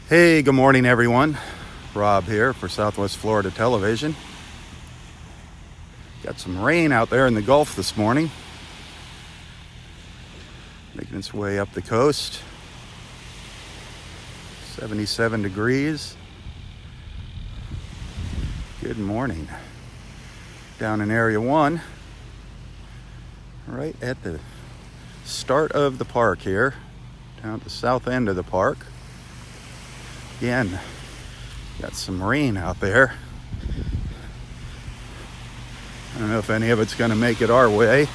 Hey, good morning, everyone. Rob here for Southwest Florida Television. Got some rain out there in the Gulf this morning, making its way up the coast. 77 degrees. Good morning. Down in Area 1, right at the start of the park here, down at the south end of the park. Again, got some rain out there. I don't know if any of it's going to make it our way.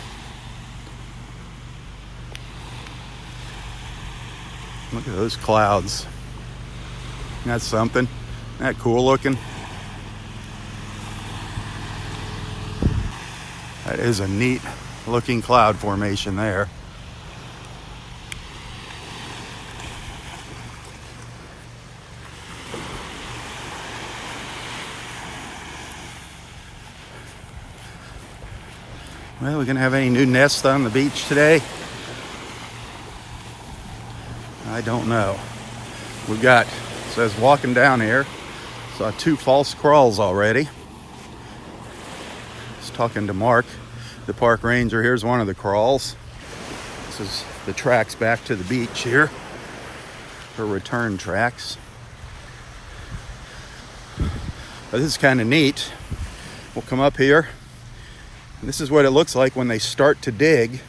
Look at those clouds. That's something. Isn't that cool looking? That is a neat looking cloud formation there. Well, we're gonna have any new nests on the beach today? I don't know. We've got, so I was walking down here, saw 2 false crawls already. I was talking to Mark, the park ranger. Here's one of the crawls. This is the tracks back to the beach here, her return tracks. But this is kind of neat. We'll come up here. And this is what it looks like when they start to dig.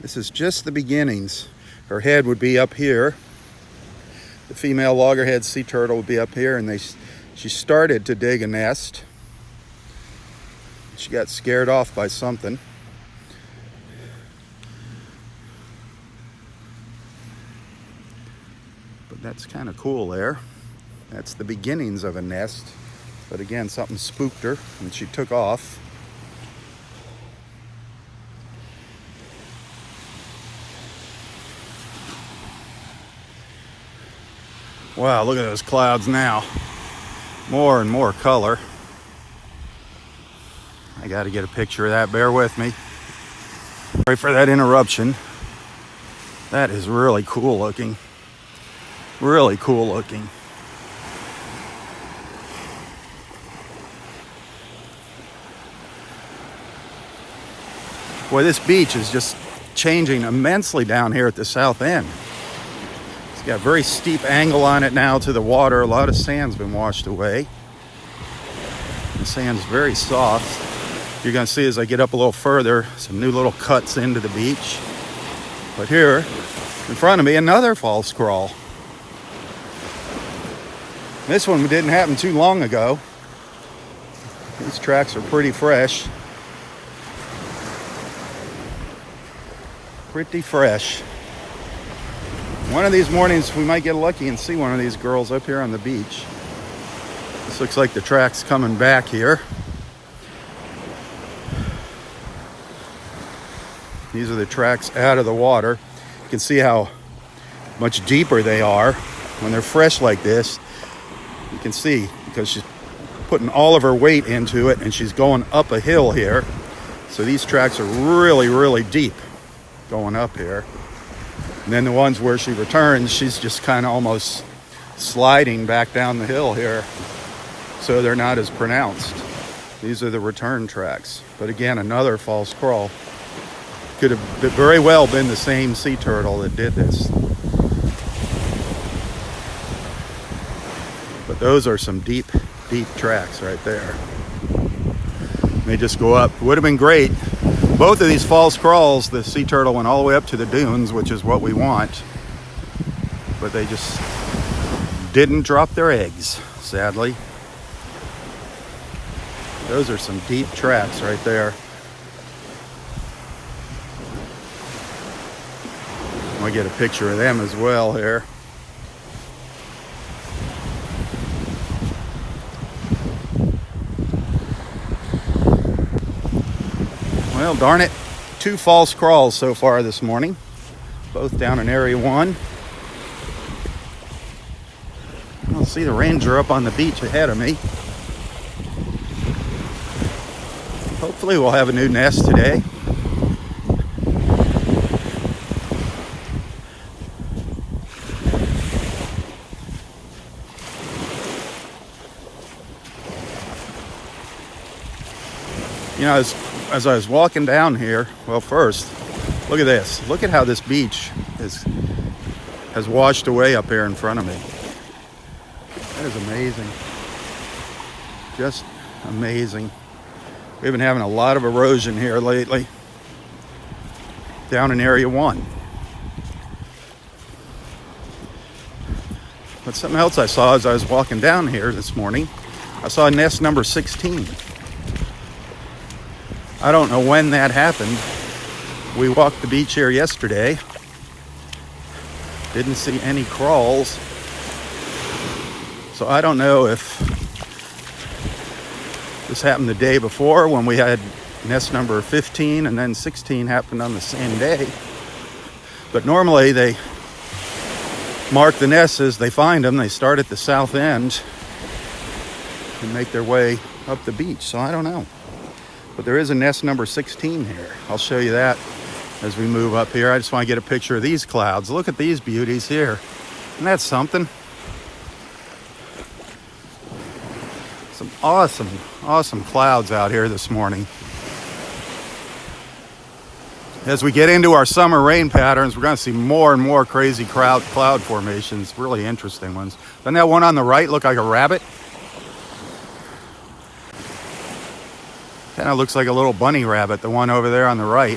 This is just the beginnings. Her head would be up here. The female loggerhead sea turtle would be up here, and she started to dig a nest. She got scared off by something. But that's kind of cool there. That's the beginnings of a nest. But again, something spooked her and she took off. Wow, look at those clouds now. More and more color. I got to get a picture of that. Bear with me. Sorry for that interruption. That is really cool looking. Really cool looking. Boy, this beach is just changing immensely down here at the south end. It's got a very steep angle on it now to the water. A lot of sand's been washed away. The sand's very soft. You're going to see as I get up a little further, some new little cuts into the beach. But here, in front of me, another false crawl. This one didn't happen too long ago. These tracks are pretty fresh. Pretty fresh. One of these mornings we might get lucky and see one of these girls up here on the beach. This looks like the track's coming back here. These are the tracks out of the water. You can see how much deeper they are when they're fresh like this. You can see because she's putting all of her weight into it and she's going up a hill here. So these tracks are really, really deep going up here. And then the ones where she returns, she's just kind of almost sliding back down the hill here. So they're not as pronounced. These are the return tracks. But again, another false crawl. Could have very well been the same sea turtle that did this. But those are some deep, deep tracks right there. They just go up. Would have been great. Both of these false crawls, the sea turtle went all the way up to the dunes, which is what we want. But they just didn't drop their eggs, sadly. Those are some deep tracks right there. I'll get a picture of them as well here. Well, darn it. 2 false crawls so far this morning. Both down in Area 1. I'll see the ranger up on the beach ahead of me. Hopefully we'll have a new nest today. You know, as I was walking down here, well, first, look at this. Look at how this beach has washed away up here in front of me. That is amazing. Just amazing. We've been having a lot of erosion here lately, down in Area 1. But something else I saw as I was walking down here this morning, I saw nest number 16. I don't know when that happened. We walked the beach here yesterday. Didn't see any crawls. So I don't know if this happened the day before when we had nest number 15 and then 16 happened on the same day. But normally they mark the nests as they find them. They start at the south end and make their way up the beach. So I don't know. But there is a nest number 16 here. I'll show you that as we move up here. I just want to get a picture of these clouds. Look at these beauties here. Isn't that something? Some awesome clouds out here this morning. As we get into our summer rain patterns, we're going to see more and more crazy cloud formations, really interesting ones. Doesn't that one on the right look like a rabbit? Kind of looks like a little bunny rabbit, the one over there on the right.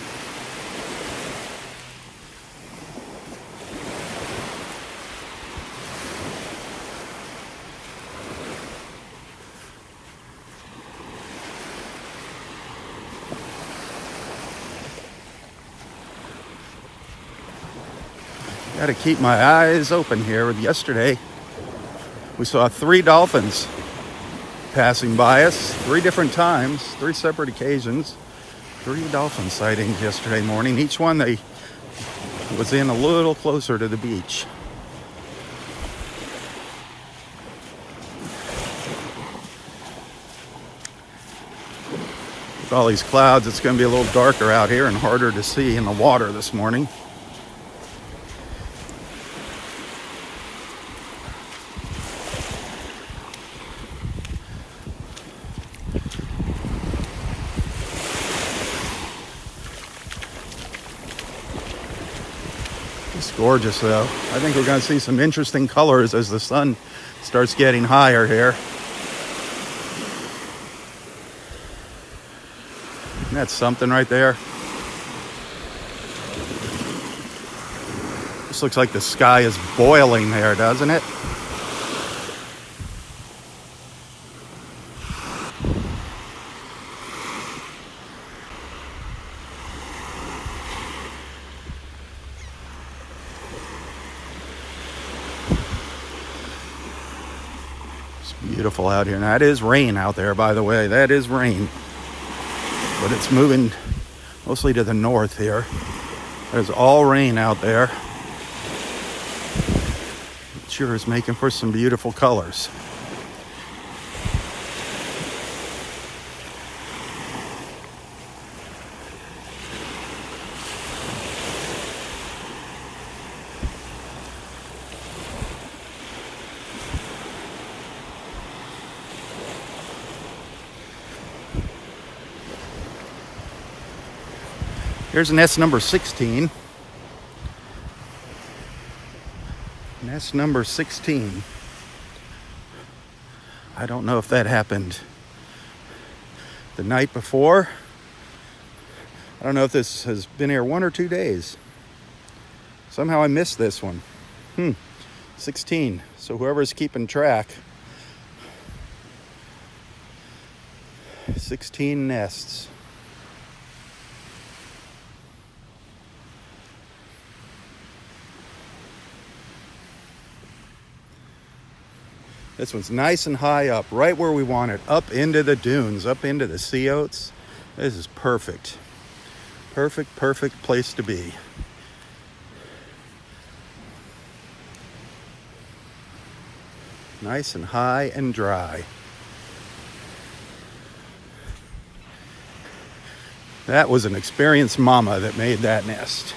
Got to keep my eyes open here. Yesterday, we saw 3 dolphins passing by us 3 different times, 3 separate occasions. 3 dolphin sightings yesterday morning. Each one they was in a little closer to the beach. With all these clouds, it's going to be a little darker out here and harder to see in the water this morning. It's gorgeous though. I think we're going to see some interesting colors as the sun starts getting higher here. Isn't that something right there? This looks like the sky is boiling there, doesn't it? Beautiful out here. Now, that is rain out there, by the way. That is rain. But it's moving mostly to the north here. There's all rain out there. It sure is making for some beautiful colors. Here's nest number 16. Nest number 16. I don't know if that happened the night before. I don't know if this has been here 1 or 2 days. Somehow I missed this one. 16. So whoever's keeping track. 16 nests. This one's nice and high up, right where we want it, up into the dunes, up into the sea oats. This is perfect. Perfect place to be. Nice and high and dry. That was an experienced mama that made that nest.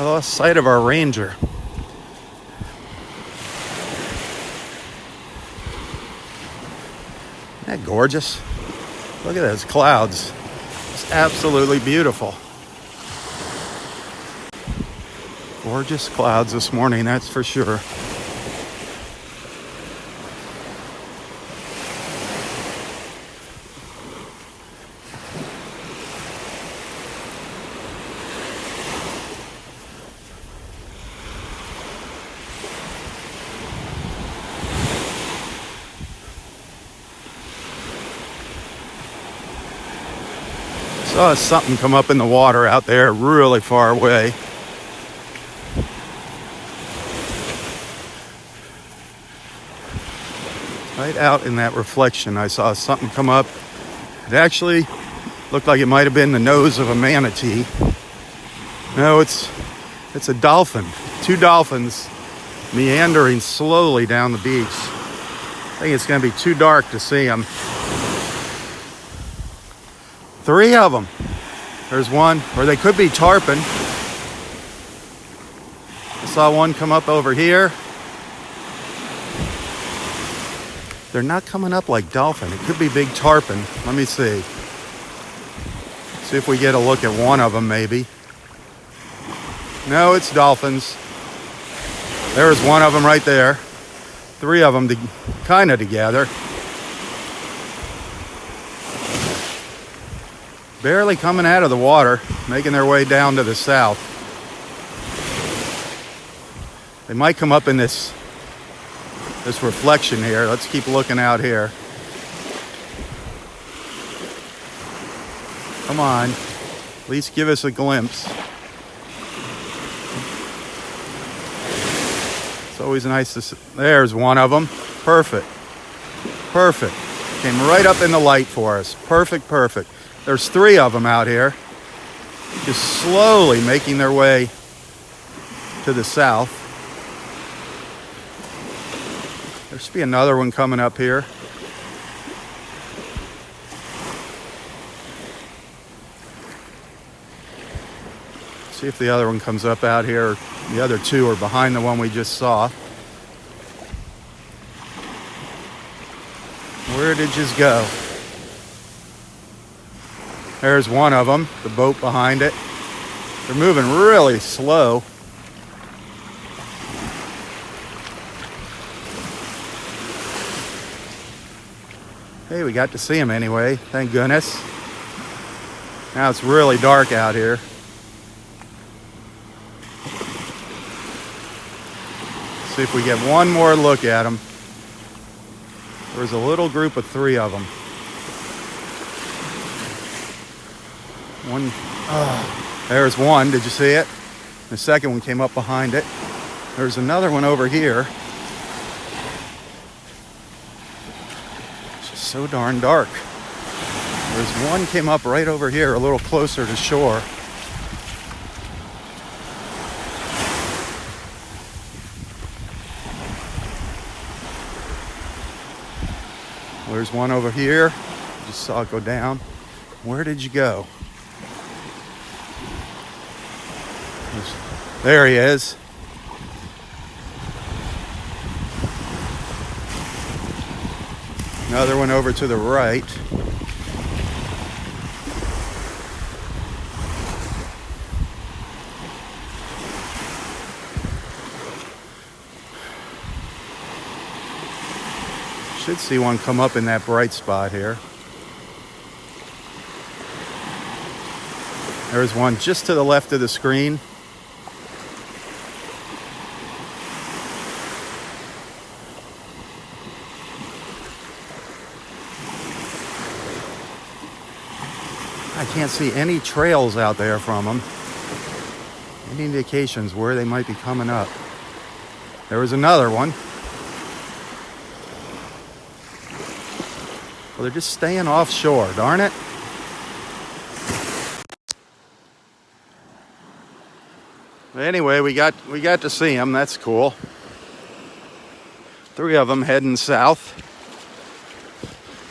lost sight of our ranger. Isn't that gorgeous? Look at those clouds. It's absolutely beautiful. Gorgeous clouds this morning, that's for sure. Saw something come up in the water out there really far away. Right out in that reflection, I saw something come up. It actually looked like it might have been the nose of a manatee. No, it's a dolphin. 2 dolphins meandering slowly down the beach. I think it's going to be too dark to see them. 3 of them. There's one, or they could be tarpon. I saw one come up over here. They're not coming up like dolphin. It could be big tarpon. Let me see. See if we get a look at one of them maybe. No, it's dolphins. There's one of them right there. 3 of them kind of together. Barely coming out of the water, making their way down to the south. They might come up in this reflection here. Let's keep looking out here. Come on, at least give us a glimpse. It's always nice to see. There's one of them. Perfect. Perfect. Came right up in the light for us. Perfect, perfect. There's 3 of them out here, just slowly making their way to the south. There should be another one coming up here. See if the other one comes up out here. The other 2 are behind the one we just saw. Where did you go? There's one of them, the boat behind it. They're moving really slow. Hey, we got to see them anyway, thank goodness. Now it's really dark out here. See if we get one more look at them. There's a little group of 3 of them. There's one. Did you see it? The second one came up behind it. There's another one over here. It's just so darn dark. There's one came up right over here, a little closer to shore. There's one over here. Just saw it go down. Where did you go? There he is. Another one over to the right. Should see one come up in that bright spot here. There's one just to the left of the screen. I can't see any trails out there from them. Any indications where they might be coming up. There was another one. Well, they're just staying offshore, darn it. Anyway, we got to see them. That's cool. 3 of them heading south.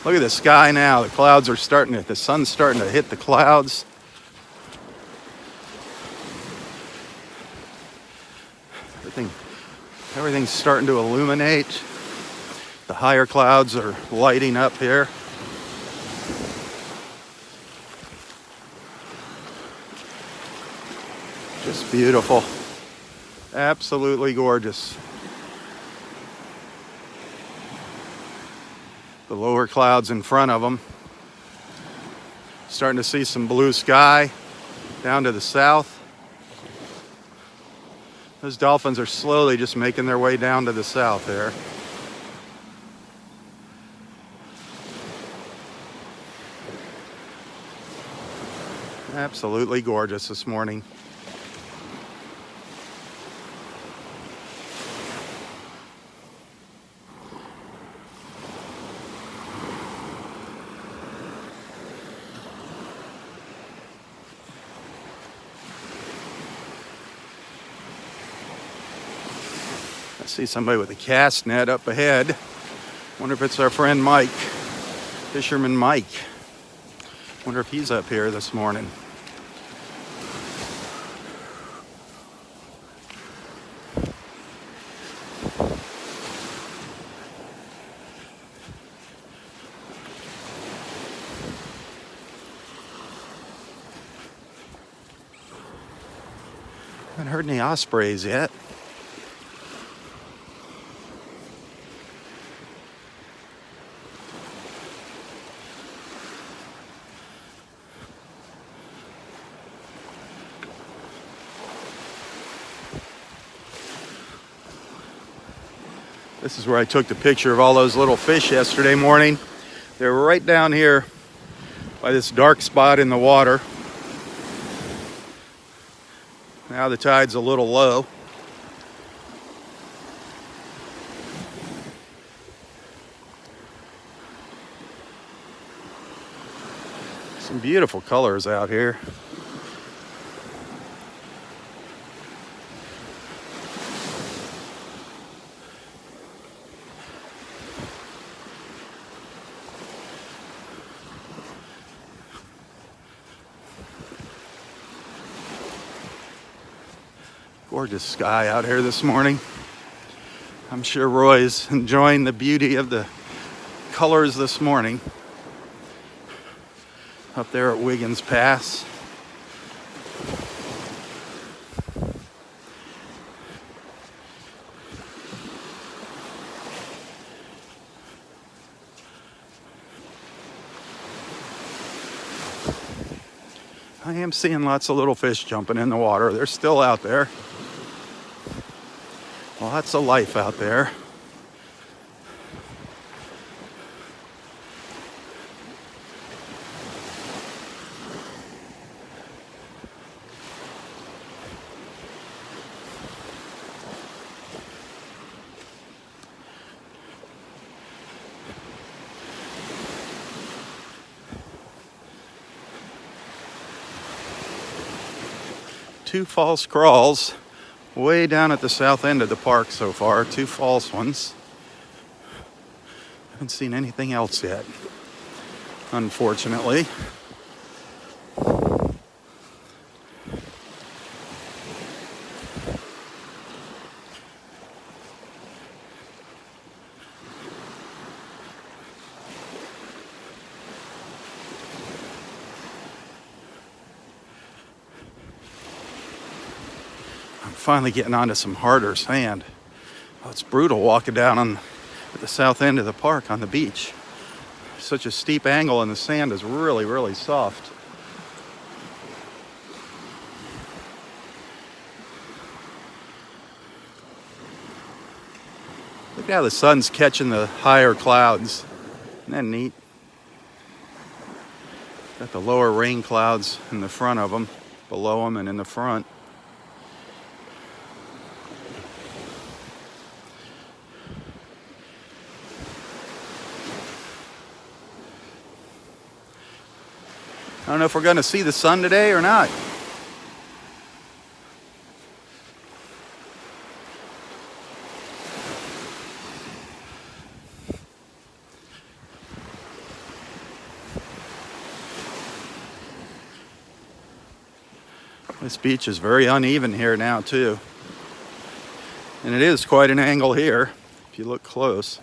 Look at the sky now. The clouds are the sun's starting to hit the clouds. Everything's starting to illuminate. The higher clouds are lighting up here. Just beautiful. Absolutely gorgeous. The lower clouds in front of them. Starting to see some blue sky down to the south. Those dolphins are slowly just making their way down to the south there. Absolutely gorgeous this morning. I see somebody with a cast net up ahead. Wonder if it's our friend Mike, Fisherman Mike. Wonder if he's up here this morning. Haven't heard any ospreys yet. This is where I took the picture of all those little fish yesterday morning. They were right down here by this dark spot in the water. Now the tide's a little low. Some beautiful colors out here. Gorgeous sky out here this morning. I'm sure Roy's enjoying the beauty of the colors this morning. Up there at Wiggins Pass. I am seeing lots of little fish jumping in the water. They're still out there. Lots of life out there. Two false crawls way down at the south end of the park so far. Two false ones. Haven't seen anything else yet, unfortunately. Finally getting onto some harder sand. Oh, it's brutal walking down at the south end of the park on the beach. Such a steep angle and the sand is really, really soft. Look at how the sun's catching the higher clouds. Isn't that neat? Got the lower rain clouds in the front of them, below them and in the front. I don't know if we're going to see the sun today or not. This beach is very uneven here now too. And it is quite an angle here if you look close.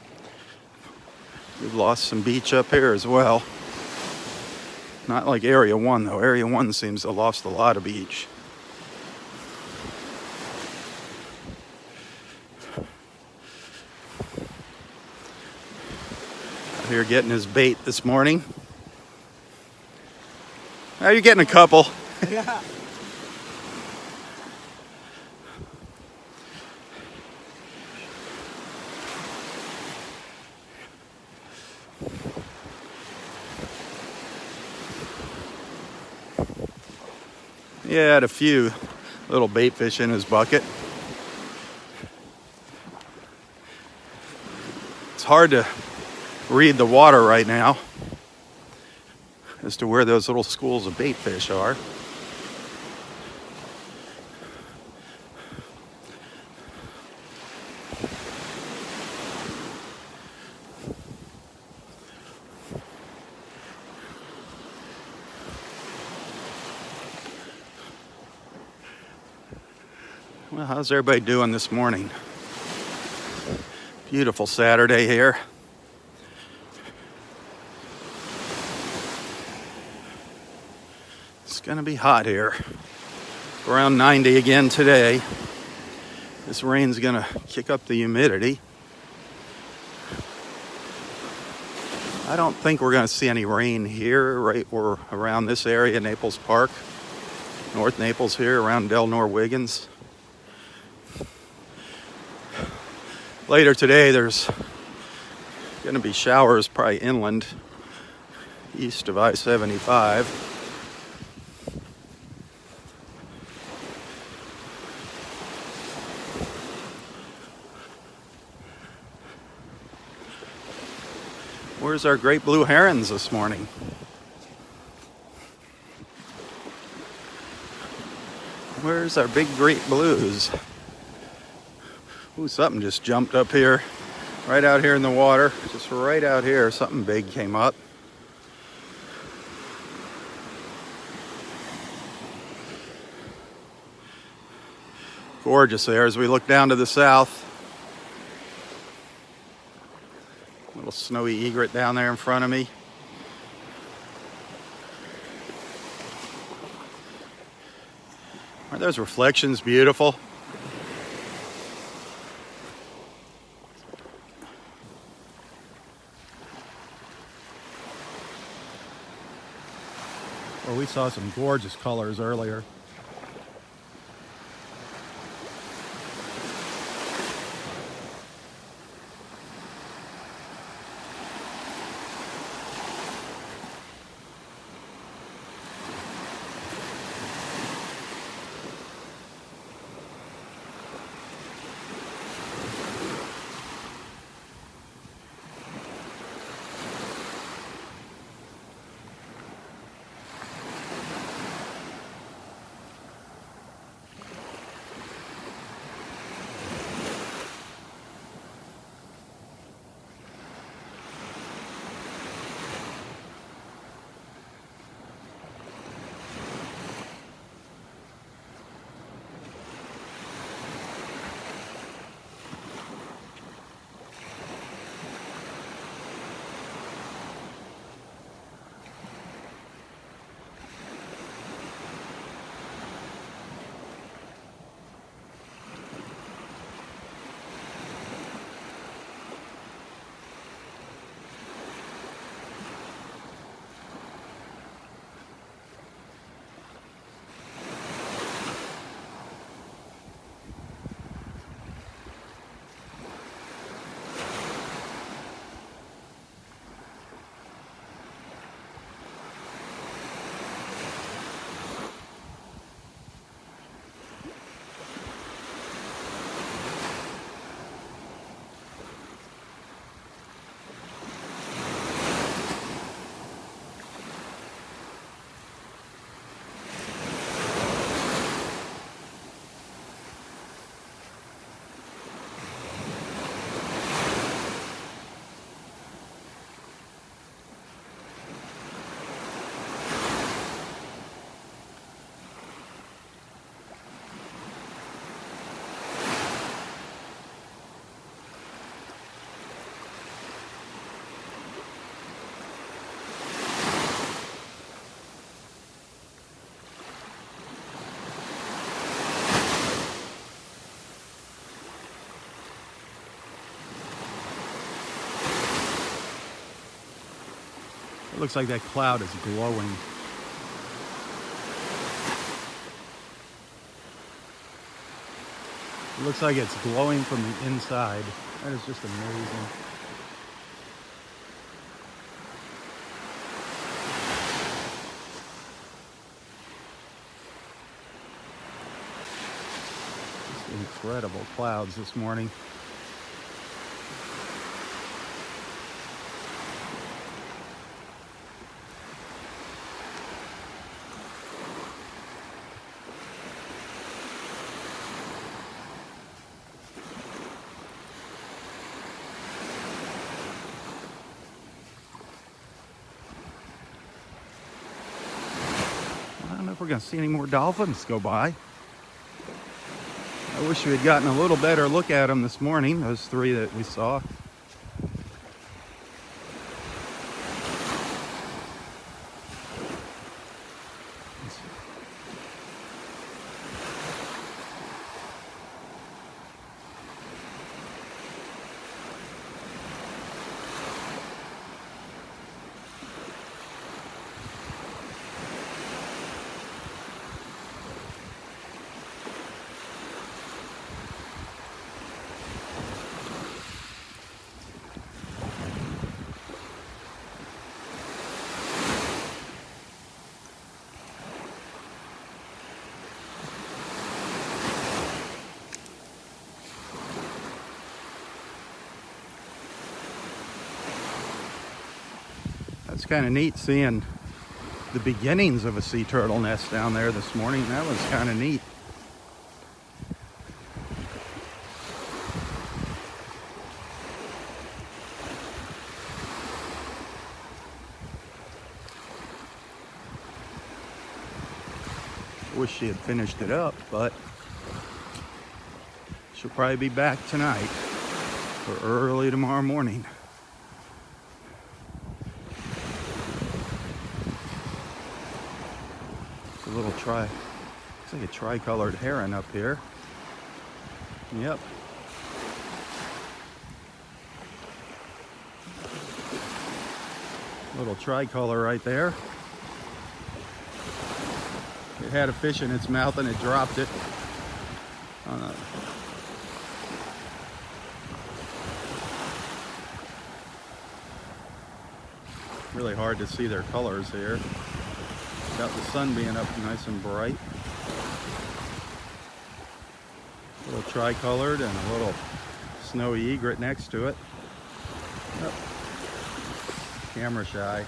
We've lost some beach up here as well. Not like Area 1 though. Area 1 seems to have lost a lot of beach. Out here getting his bait this morning. Now you're getting a couple. Yeah. He had a few little bait fish in his bucket. It's hard to read the water right now as to where those little schools of bait fish are. Well, how's everybody doing this morning? Beautiful Saturday here. It's gonna be hot here. Around 90 again today. This rain's gonna kick up the humidity. I don't think we're gonna see any rain here, right or around this area, Naples Park. North Naples here, around Del Nor Wiggins. Later today, there's going to be showers probably inland, east of I-75. Where's our great blue herons this morning? Where's our big great blues? Ooh, something just jumped up here, right out here in the water. Just right out here, something big came up. Gorgeous there as we look down to the south. Little snowy egret down there in front of me. Aren't those reflections beautiful? Well, we saw some gorgeous colors earlier. Looks like that cloud is glowing. It looks like it's glowing from the inside. That is just amazing. Just incredible clouds this morning. I don't know if we're going to see any more dolphins go by. I wish we had gotten a little better look at them this morning, those three that we saw. It's kind of neat seeing the beginnings of a sea turtle nest down there this morning. That was kind of neat. I wish she had finished it up, but she'll probably be back tonight or early tomorrow morning. It's a little looks like a tricolored heron up here. Yep. Little tricolor right there. It had a fish in its mouth and it dropped it. Really hard to see their colors here. Got the sun being up nice and bright. A little tricolored and a little snowy egret next to it. Oh. Camera shy.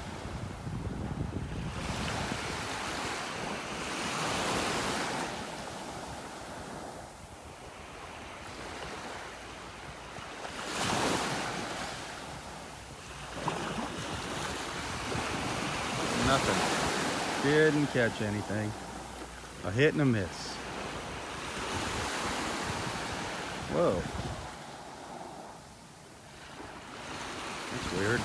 Nothing. Didn't catch anything. A hit and a miss. Whoa. That's weird.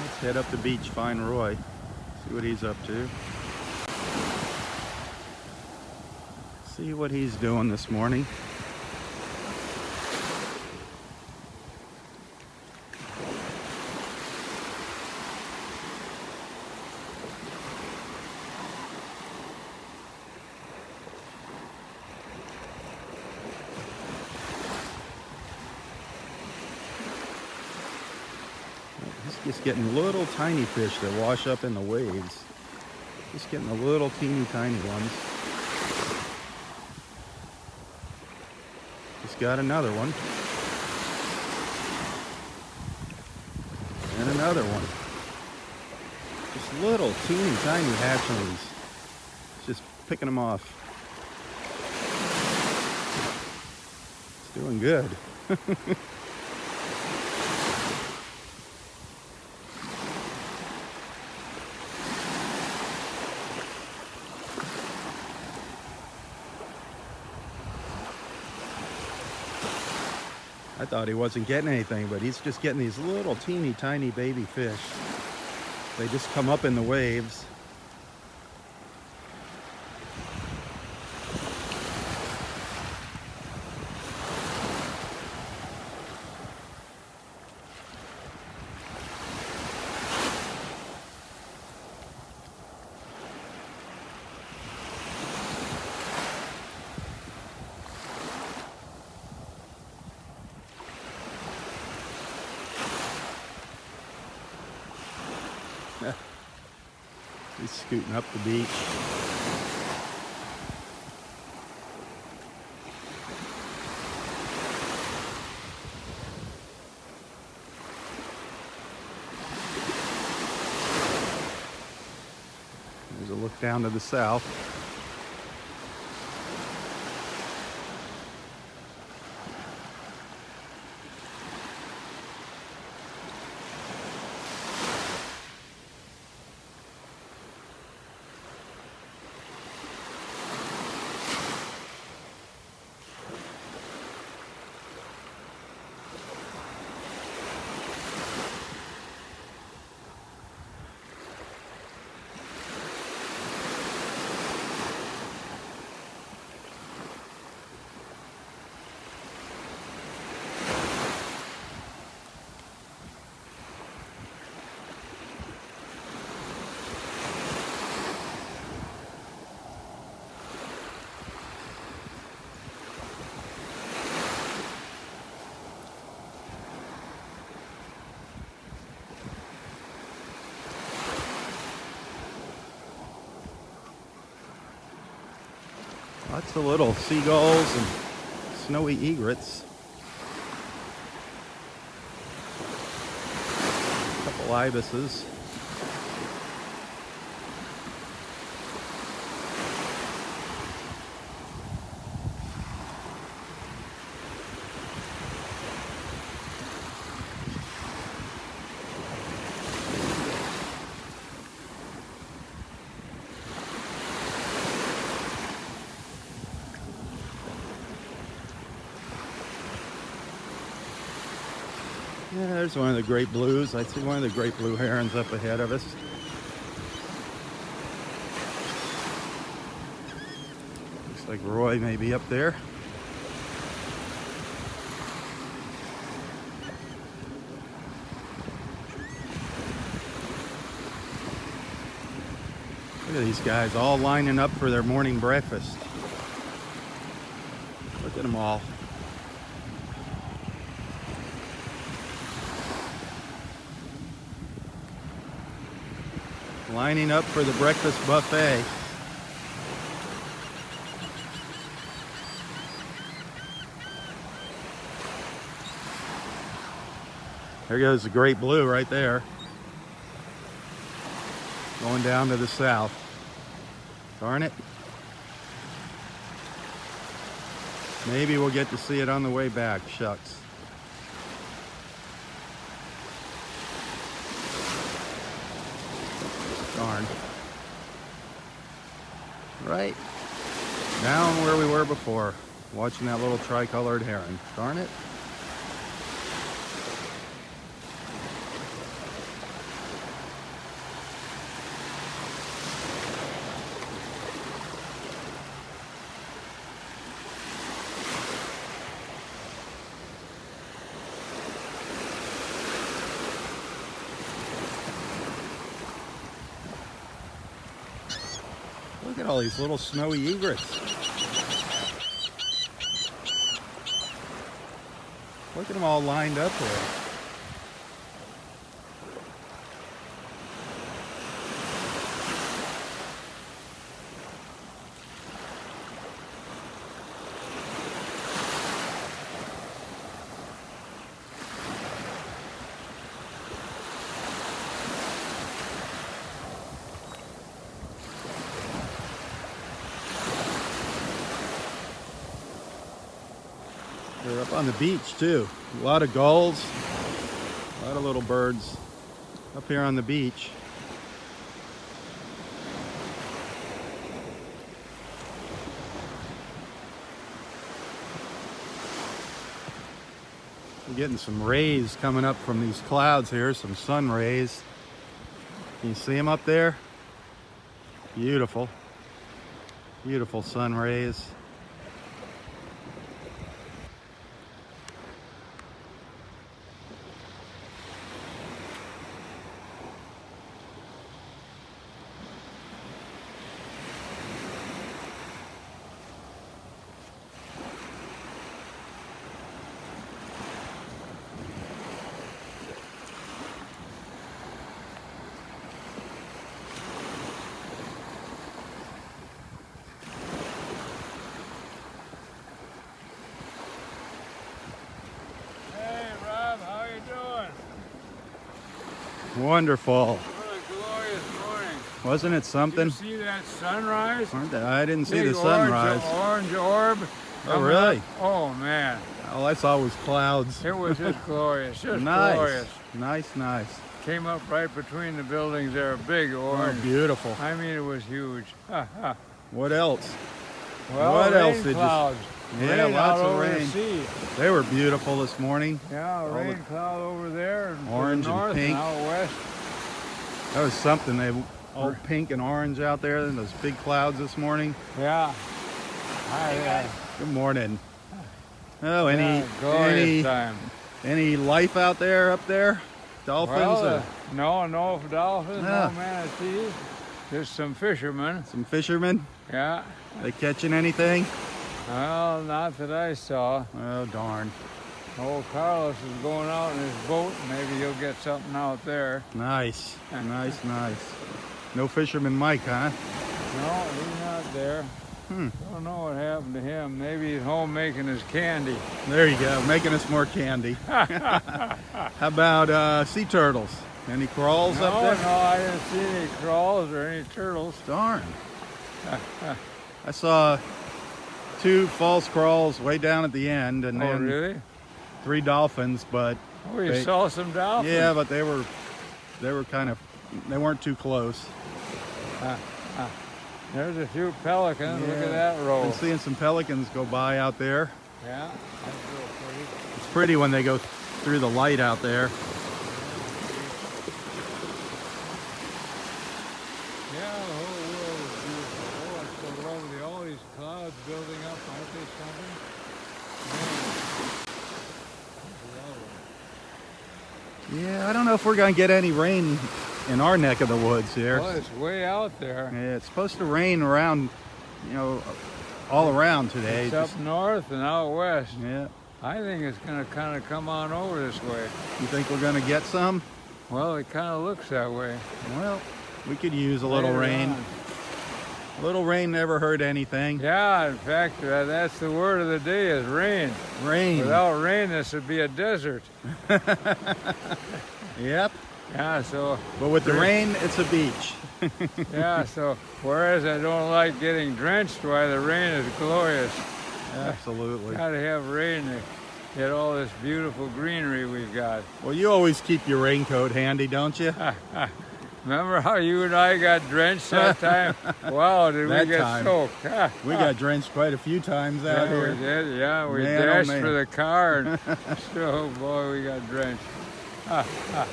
Let's head up the beach, find Roy. See what he's up to. See what he's doing this morning. He's just getting little tiny fish that wash up in the waves. Just getting the little teeny tiny ones. Just got another one. And another one. Just little teeny tiny hatchlings. Just picking them off. It's doing good. I thought he wasn't getting anything, but he's just getting these little teeny tiny baby fish. They just come up in the waves He's scooting up the beach. There's a look down to the south. Lots of little seagulls and snowy egrets. A couple ibises. Yeah, there's one of the great blues. I see one of the great blue herons up ahead of us. Looks like Roy may be up there. Look at these guys all lining up for their morning breakfast. Look at them all. Lining up for the breakfast buffet. There goes the great blue right there. Going down to the south. Darn it. Maybe we'll get to see it on the way back. Shucks. Darn. Right down where we were before, watching that little tricolored heron. Darn it. Look at all these little snowy egrets. Look at them all lined up there. They're up on the beach too. A lot of gulls, a lot of little birds up here on the beach. I'm getting some rays coming up from these clouds here, some sun rays. Can you see them up there? Beautiful. Beautiful sun rays. Wonderful. What a glorious morning. Wasn't it something? Did you see that sunrise? I didn't see Big the sunrise. Orange orb. Oh, really? Oh, man. All I saw was clouds. It was just glorious. Just Nice. glorious. Nice. Came up right between the buildings there. A big Oh, orange. beautiful. I mean, it was huge. What else? Well, What rain else did you- clouds. Yeah, Rain lots out of over rain. the sea. They were beautiful this morning. Yeah, rain cloud over there. And Orange to the and north pink. out west. That was something. They all pink and orange out there in those big clouds this morning. Yeah. Good morning. Oh, glorious time. any life out there up there? Dolphins? Well, no dolphins, Yeah. no manatees. Just some fishermen. Some fishermen? Yeah. They catching anything? Well, not that I saw. Oh, darn. Old Carlos is going out in his boat. Maybe he'll get something out there. Nice. No fisherman Mike, huh? No, he's not there. Don't know what happened to him. Maybe he's home making his candy. There you go, making us more candy. How about sea turtles? Any crawls up there? No, I didn't see any crawls or any turtles. Darn. I saw 2 false crawls way down at the end, and Oh, then really? 3 dolphins, but Oh, you saw some dolphins? yeah, but they were kind of, they weren't too close. There's a few pelicans. Yeah. Look at that row. Been seeing some pelicans go by out there. Yeah, that's real pretty. It's pretty when they go through the light out there. Yeah, the whole world is beautiful. Oh, it's so lovely. All these clouds building up, aren't they something? Man, Yeah, I don't know if we're gonna get any rain in our neck of the woods here. well, it's way out there. Yeah, it's supposed to rain around, all around today. It's up north and out west. Yeah. I think it's going to kind of come on over this way. You think we're gonna get some? Well, it kind of looks that way. Well, we could use a little Later rain. on. A little rain never hurt anything. Yeah, in fact, that's the word of the day is rain. Rain. Without rain, this would be a desert. Yep. Yeah, so But with the rain, it's a beach. yeah, so whereas I don't like getting drenched, why the rain is glorious. Absolutely. Got to have rain to get all this beautiful greenery we've got. Well, you always keep your raincoat handy, don't you? Remember how you and I got drenched that time? Wow, did That we get time. soaked? We got drenched quite a few times out Yeah, here. we did. Yeah, we Man, oh, dashed man. for the car, and so boy, we got drenched.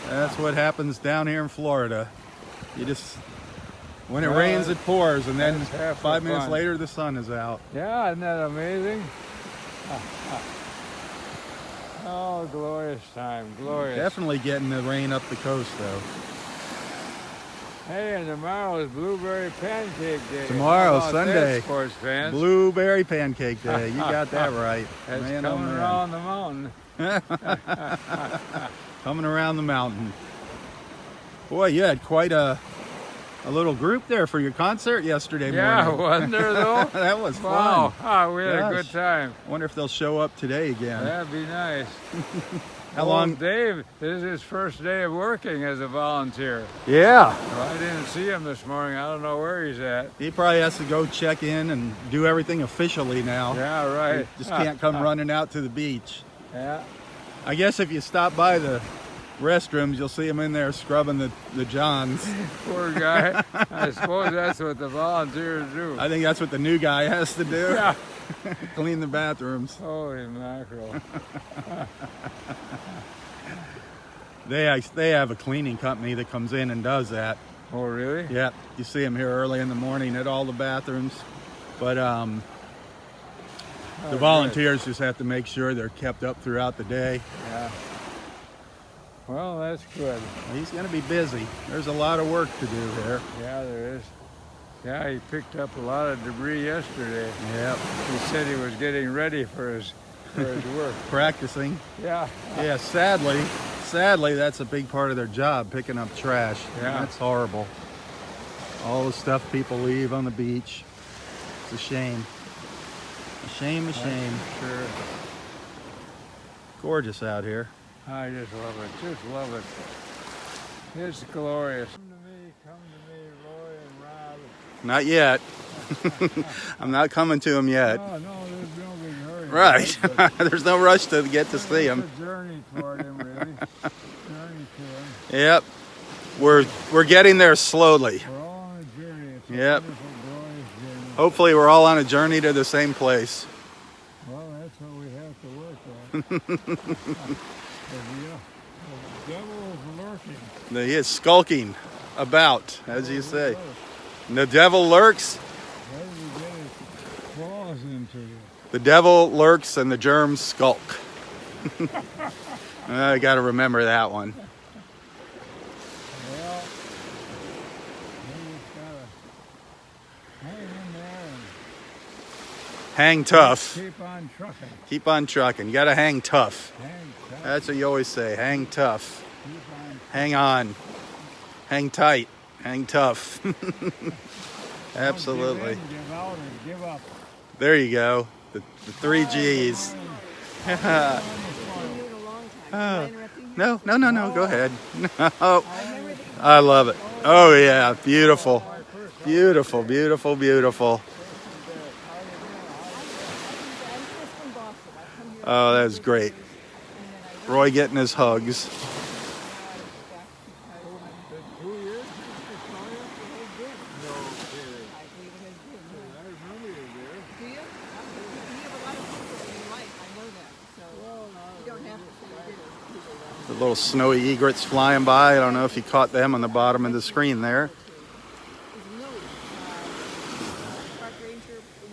That's what happens down here in Florida. You just, when it Well, rains, it pours, and then that's half the 5 minutes fun. later, the sun is out. Yeah, isn't that amazing? Oh, glorious time, glorious. Definitely getting the rain up the coast, though. Hey, and tomorrow is Blueberry Pancake Day. Tomorrow, How about that, Sunday. sports fans. Blueberry Pancake Day. You got that right. It's Man, coming oh, man. around the mountain. Coming around the mountain. Boy, you had quite a little group there for your concert yesterday Yeah, morning. wasn't there though? That was fun. Wow, we had a good Gosh. time. Wonder if they'll show up today again. That'd be nice. How Old long? Dave, this is his first day of working as a volunteer. Yeah. Well, I didn't see him this morning. I don't know where he's at. He probably has to go check in and do everything officially now. Yeah, right. He just can't come running out to the beach. Yeah. I guess if you stop by the restrooms, you'll see him in there scrubbing the johns. Poor guy. I suppose that's what the volunteers do. I think that's what the new guy has to do. Yeah. Clean the bathrooms. Holy mackerel. They have a cleaning company that comes in and does that. Oh, really? Yeah, you see them here early in the morning at all the bathrooms. But the volunteers just have to make sure they're kept up throughout the day. Yeah. Well, that's good. He's going to be busy. There's a lot of work to do here. Yeah, there is. Yeah, he picked up a lot of debris yesterday. Yep. He said he was getting ready for his work. Practicing. Yeah. Yeah, sadly, that's a big part of their job, picking up trash. Yeah. That's horrible. All the stuff people leave on the beach. It's a shame. A shame. Sure. Gorgeous out here. I just love it. Just love it. It's glorious. Come to me, Roy and Rob. Not yet. I'm not coming to them yet. Oh, no, there's no big hurry. Right. But There's no rush to get to see them. it's a journey toward him, really. Journey to him. Yep. We're getting there slowly. We're all on a journey. It's a Yep. wonderful, glorious journey. Hopefully we're all on a journey to the same place. Well, that's what we have to work on. The devil is lurking. He is skulking about, as you say. And the devil lurks. Ready to get his claws into you. The devil lurks and the germs skulk. I got to remember that one. Well, we just gotta hang in there and Hang tough. keep on trucking. Keep on trucking. You got to hang tough. Hang tough. That's what you always say. Hang tough. Keep on. Hang on. Hang tight. Hang tough. Absolutely. Don't give in, give out, or give up. There you go. The 3 G's. No. Go ahead. No. I love it. Oh, yeah. Beautiful. Beautiful, beautiful, beautiful. Oh, that was great. Roy getting his hugs. The little snowy egrets flying by. I don't know if you caught them on the bottom of the screen there.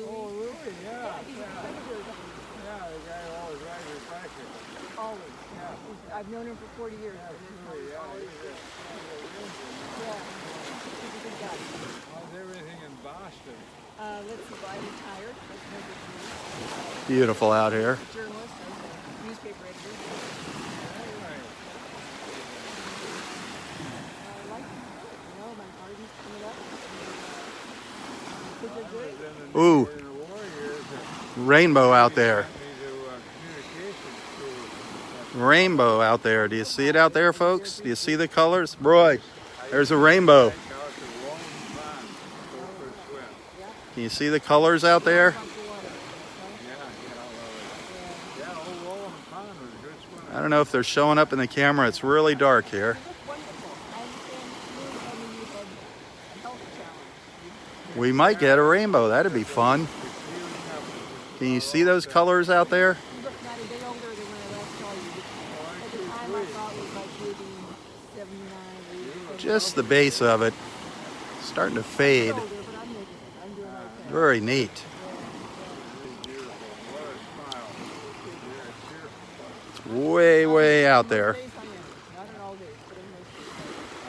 Oh, really? Yeah. Yeah, the guy who always rides his bicycle. Always. Yeah. I've known him for 40 years. Yeah, He's yeah, always he's Yeah. He's a good guy. How's everything in Boston? Let's see. Well, I retired. That's no big deal. Beautiful out here. Journalist. I was a newspaper editor. All right. I like it. You know, my garden's coming up. Kids are good. Ooh. In the war years, Rainbow out there. sent me to communication school. Rainbow out there. Do you see it out there, folks? Do you see the colors? Roy, there's a rainbow. Out to Lone Pond, go for a swim. Can you see the colors out there? Yeah, old Lone Pond was a good swim. I don't know if they're showing up in the camera. It's really dark here. Wonderful. I understand you had a health challenge. We might get a rainbow. That'd be fun. Can you see those colors out there? You look not a day older than when I last saw you. At the time I thought was like maybe 79, 80. Just the base of it. Starting to fade. Older, but I'm making it. I'm doing okay. Very neat. Beautiful. What a smile. It's way, way out there. Days I am. Not on all days, but in most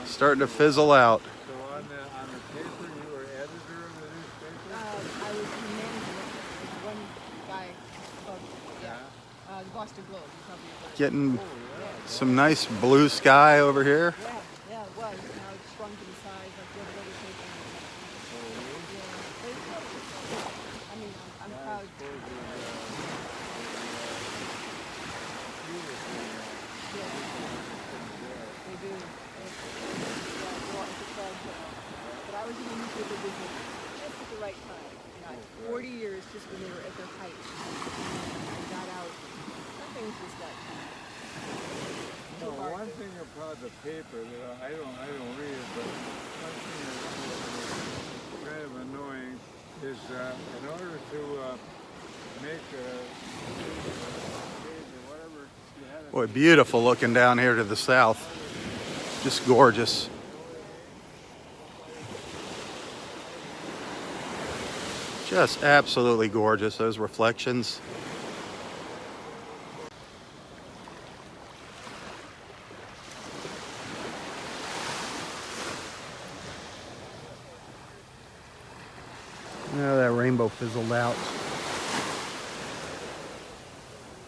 days. Starting to fizzle out. So on the paper, you were editor of the newspaper? I was the manager of one guy above, the Boston Globe. You probably heard. Getting some nice blue sky over here. Yeah, it was. Now it's shrunk in size like the other paper. Yeah, but it's lovely. I mean, I'm proud. They do. But I was in the newspaper business just at the right time. You know, 40 years just when they were at their height. I got out. Some things just got No, one thing about the paper that I don't read it, but one thing that's kind of annoying is in order to make a page or whatever, you had to Boy, beautiful looking down here to the south. Just gorgeous. Just absolutely gorgeous, those reflections. Oh, that rainbow fizzled out.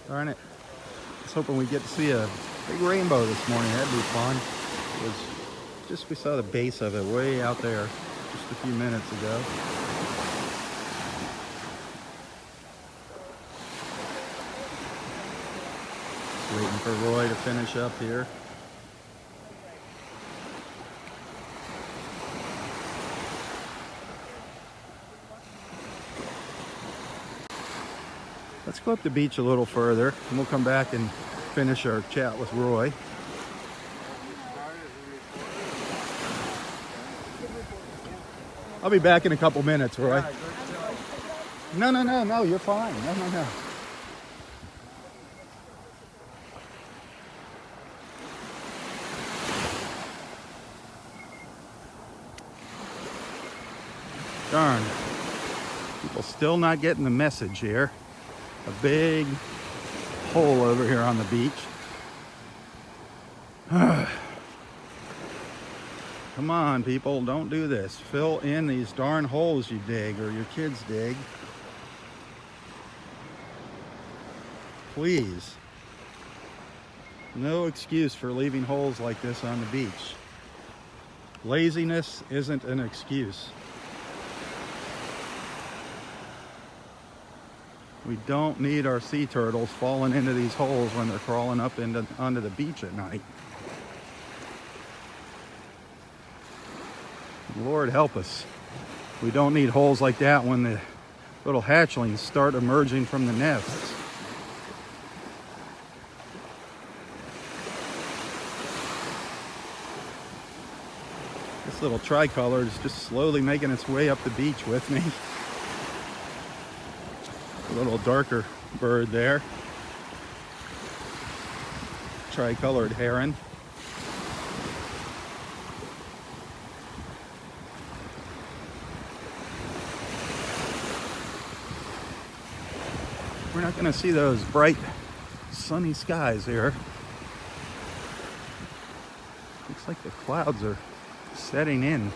Darn it. I was hoping we'd get to see a big rainbow this morning. That'd be fun. It was just, we saw the base of it way out there just a few minutes ago. Just waiting for Roy to finish up here. Let's go up the beach a little further, and we'll come back and finish our chat with Roy. I'll be back in a couple minutes, Roy. No, you're fine. No. Darn. People still not getting the message here. A big hole over here on the beach. Come on, people, don't do this. Fill in these darn holes you dig, or your kids dig. Please. No excuse for leaving holes like this on the beach. Laziness isn't an excuse. We don't need our sea turtles falling into these holes when they're crawling up onto the beach at night. Lord help us. We don't need holes like that when the little hatchlings start emerging from the nests. This little tricolor is just slowly making its way up the beach with me. A little darker bird there. Tricolored heron. We're not going to see those bright sunny skies here. Looks like the clouds are setting in.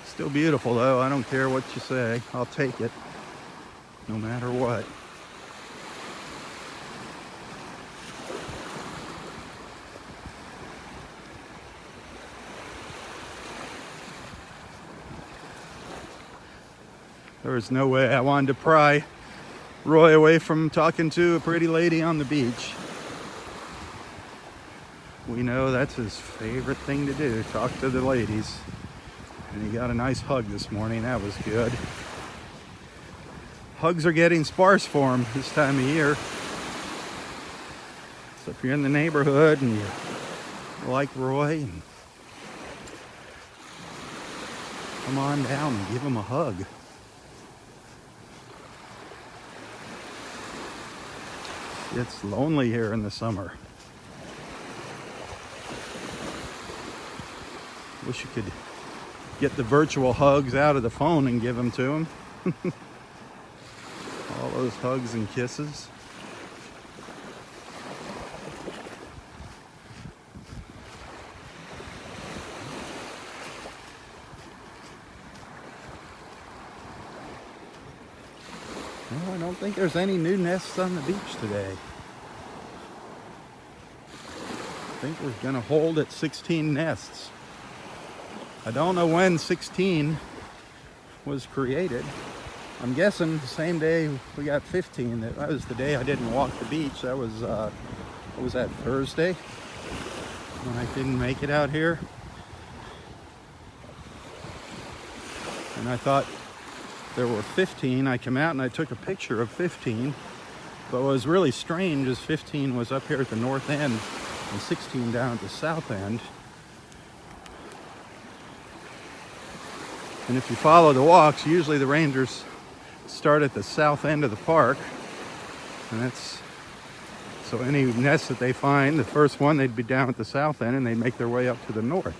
Still beautiful though, I don't care what you say, I'll take it, no matter what. There was no way I wanted to pry Roy away from talking to a pretty lady on the beach. We know that's his favorite thing to do, talk to the ladies. And he got a nice hug this morning. That was good. Hugs are getting sparse for him this time of year. So if you're in the neighborhood and you like Roy, come on down and give him a hug. It's lonely here in the summer. Wish you could get the virtual hugs out of the phone and give them to him. All those hugs and kisses. Well, I don't think there's any new nests on the beach today. I think we're going to hold at 16 nests. I don't know when 16 was created. I'm guessing the same day we got 15. That was the day I didn't walk the beach. That was, what was that, Thursday? When I didn't make it out here. And I thought there were 15. I came out and I took a picture of 15. But what was really strange is 15 was up here at the north end and 16 down at the south end. And if you follow the walks, usually the rangers start at the south end of the park. And that's, so any nest that they find, the first one, they'd be down at the south end and they'd make their way up to the north.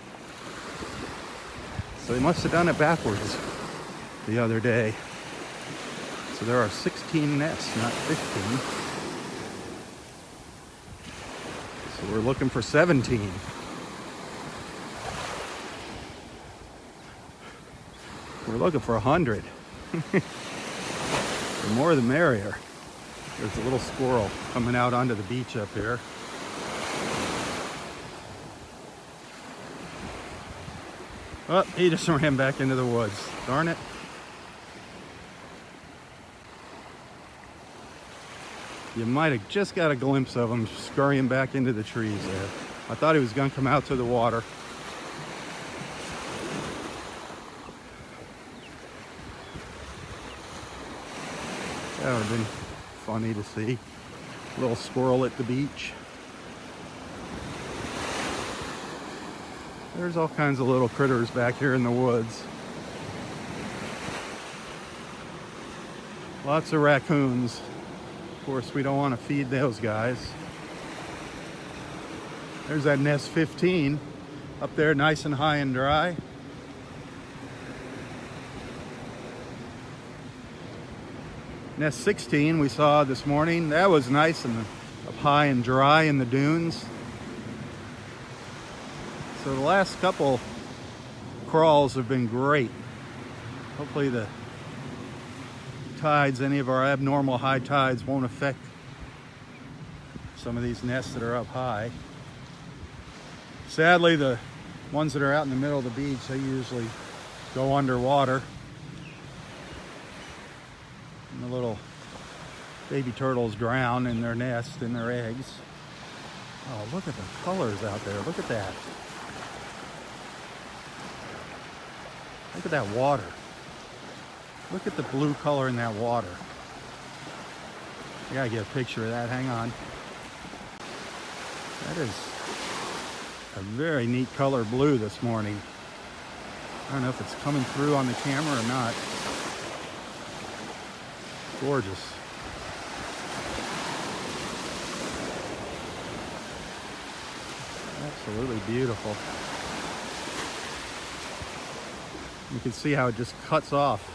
So they must have done it backwards the other day. So there are 16 nests, not 15. So we're looking for 17. We're looking for 100. The more the merrier. There's a little squirrel coming out onto the beach up here. Oh, he just ran back into the woods. Darn it. You might have just got a glimpse of him scurrying back into the trees there. I thought he was going to come out to the water. That would have been funny to see. A little squirrel at the beach. There's all kinds of little critters back here in the woods. Lots of raccoons. Of course, we don't want to feed those guys. There's that nest 15 up there, nice and high and dry. Nest 16 we saw this morning. That was nice and up high and dry in the dunes. So the last couple crawls have been great. Hopefully the tides, any of our abnormal high tides, won't affect some of these nests that are up high. Sadly, the ones that are out in the middle of the beach, they usually go underwater. And the little baby turtles drown in their nest, in their eggs. Oh, look at the colors out there. Look at that. Look at that water. Look at the blue color in that water. I gotta get a picture of that. Hang on. That is a very neat color blue this morning. I don't know if it's coming through on the camera or not. Gorgeous. Absolutely beautiful. You can see how it just cuts off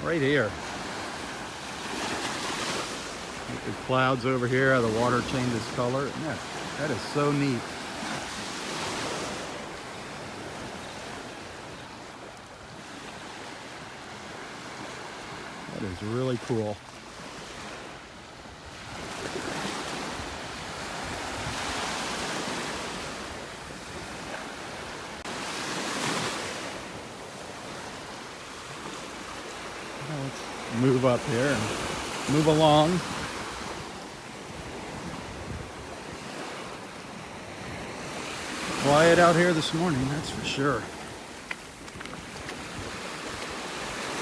right here. The clouds over here, how the water changes color. That is so neat. That is really cool. Let's move up here and move along. Quiet out here this morning, that's for sure.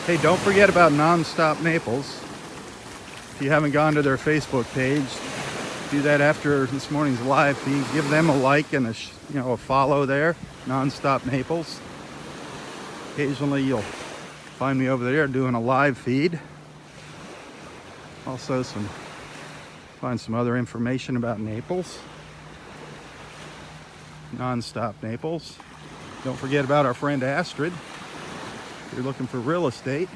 Hey, don't forget about Nonstop Naples. If you haven't gone to their Facebook page, do that after this morning's live feed. Give them a like and a follow there. Nonstop Naples. Occasionally you'll find me over there doing a live feed. Also find some other information about Naples. Nonstop Naples. Don't forget about our friend Astrid. If you're looking for real estate,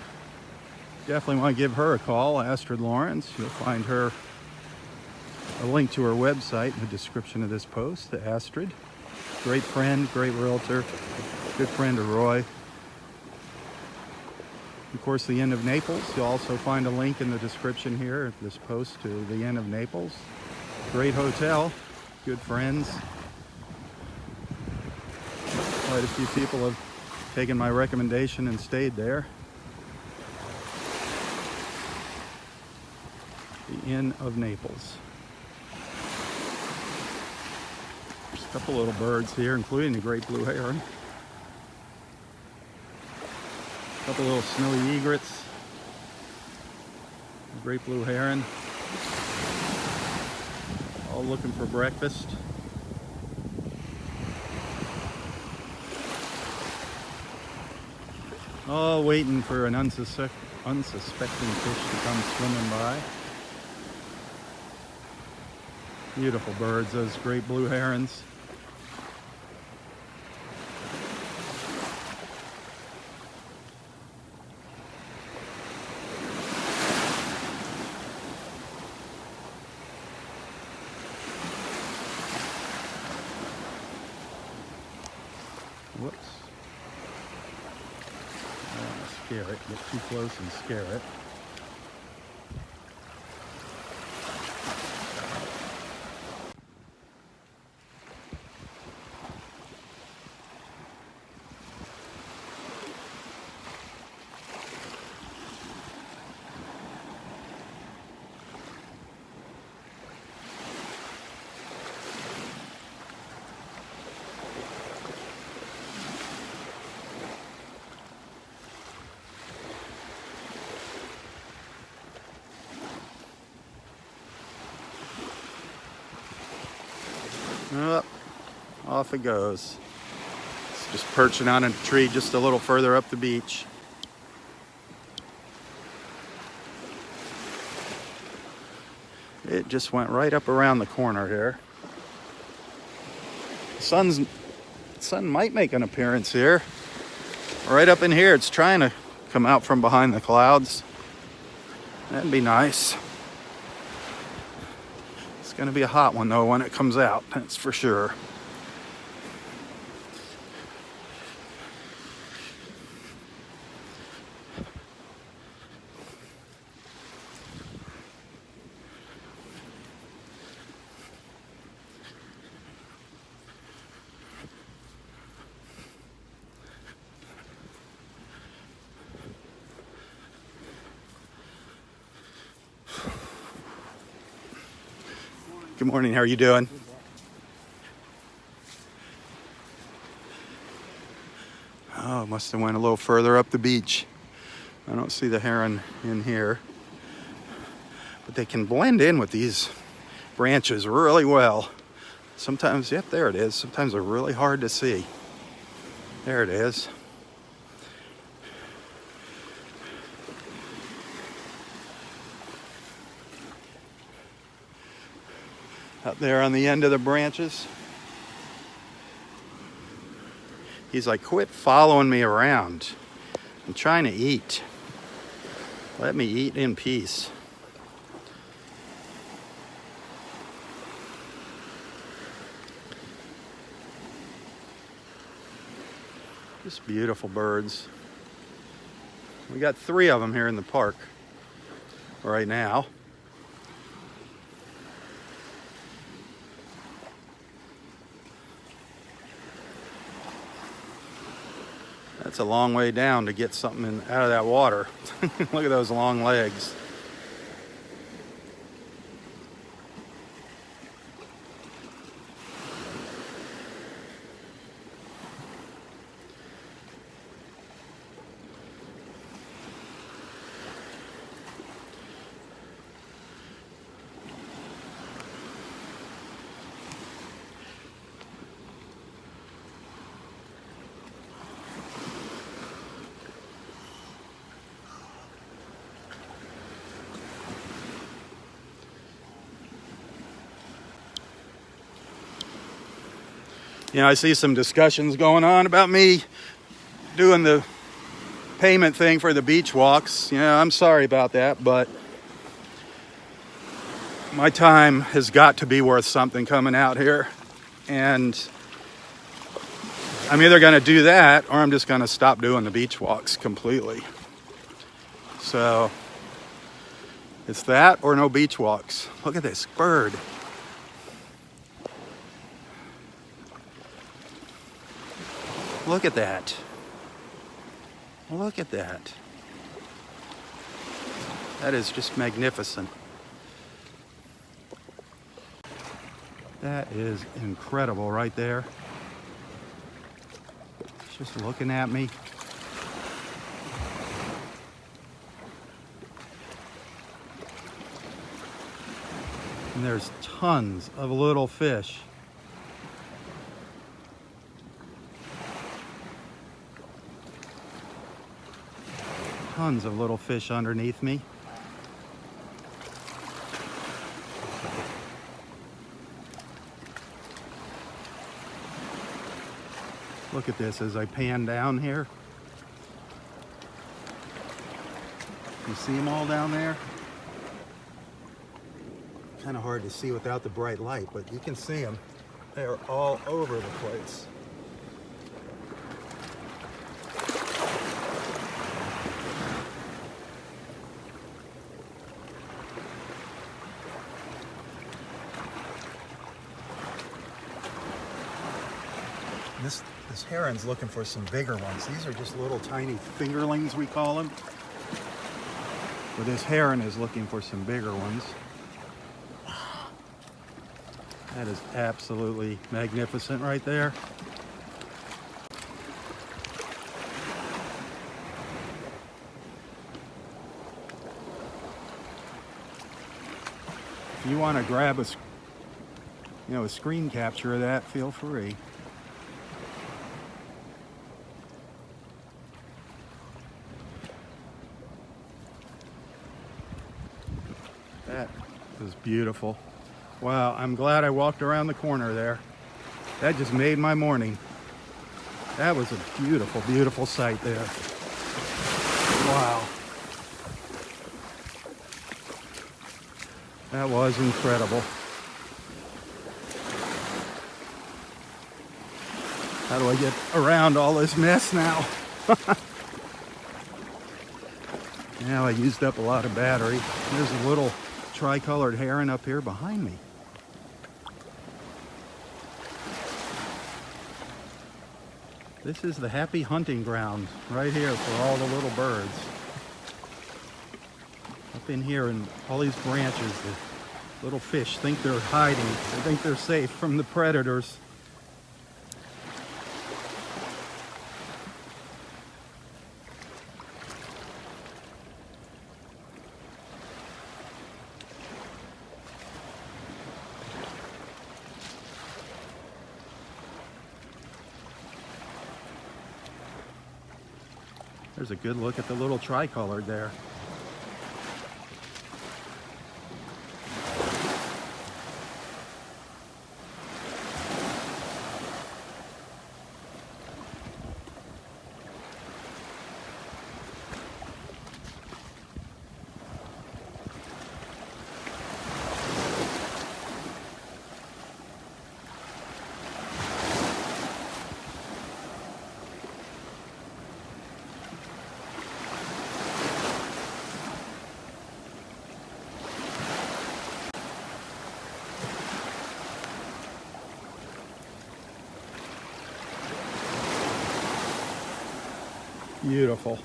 definitely want to give her a call, Astrid Lawrence. You'll find a link to her website in the description of this post. Astrid, great friend, great realtor, good friend of Roy. Of course, the Inn of Naples. You'll also find a link in the description here of this post to the Inn of Naples. Great hotel, good friends. Quite a few people have taken my recommendation and stayed there. The Inn of Naples. There's a couple little birds here, including the great blue heron. A couple little snowy egrets. The great blue heron. All looking for breakfast. All waiting for an unsuspecting fish to come swimming by. Beautiful birds, those great blue herons. Whoops. I don't want to scare it, get too close and scare it. Up, off it goes. It's just perching on a tree just a little further up the beach. It just went right up around the corner here. The sun might make an appearance here. Right up in here, it's trying to come out from behind the clouds. That'd be nice. It's gonna be a hot one though when it comes out, that's for sure. Good morning, how are you doing? Oh, must have went a little further up the beach. I don't see the heron in here. But they can blend in with these branches really well. Sometimes, yep, there it is. Sometimes they're really hard to see. There it is. Up there on the end of the branches. He's like, quit following me around. I'm trying to eat. Let me eat in peace. Just beautiful birds. We got 3 of them here in the park right now. That's a long way down to get something out of that water. Look at those long legs. You know, I see some discussions going on about me doing the payment thing for the beach walks. You know, I'm sorry about that, but my time has got to be worth something coming out here. And I'm either going to do that or I'm just going to stop doing the beach walks completely. So it's that or no beach walks. Look at this bird. Look at that. Look at that. That is just magnificent. That is incredible right there. It's just looking at me. And there's tons of little fish. Tons of little fish underneath me. Look at this as I pan down here. You see them all down there? Kind of hard to see without the bright light, but you can see them. They're all over the place. This heron's looking for some bigger ones. These are just little tiny fingerlings, we call them. But this heron is looking for some bigger ones. That is absolutely magnificent right there. If you want to grab you know, a screen capture of that, feel free. That was beautiful. Wow, I'm glad I walked around the corner there. That just made my morning. That was a beautiful, beautiful sight there. Wow. That was incredible. How do I get around all this mess now? Now I used up a lot of battery. There's a little tricolored heron up here behind me. This is the happy hunting ground right here for all the little birds. Up in here in all these branches, the little fish think they're hiding. They think they're safe from the predators. There's a good look at the little tricolored there. Beautiful.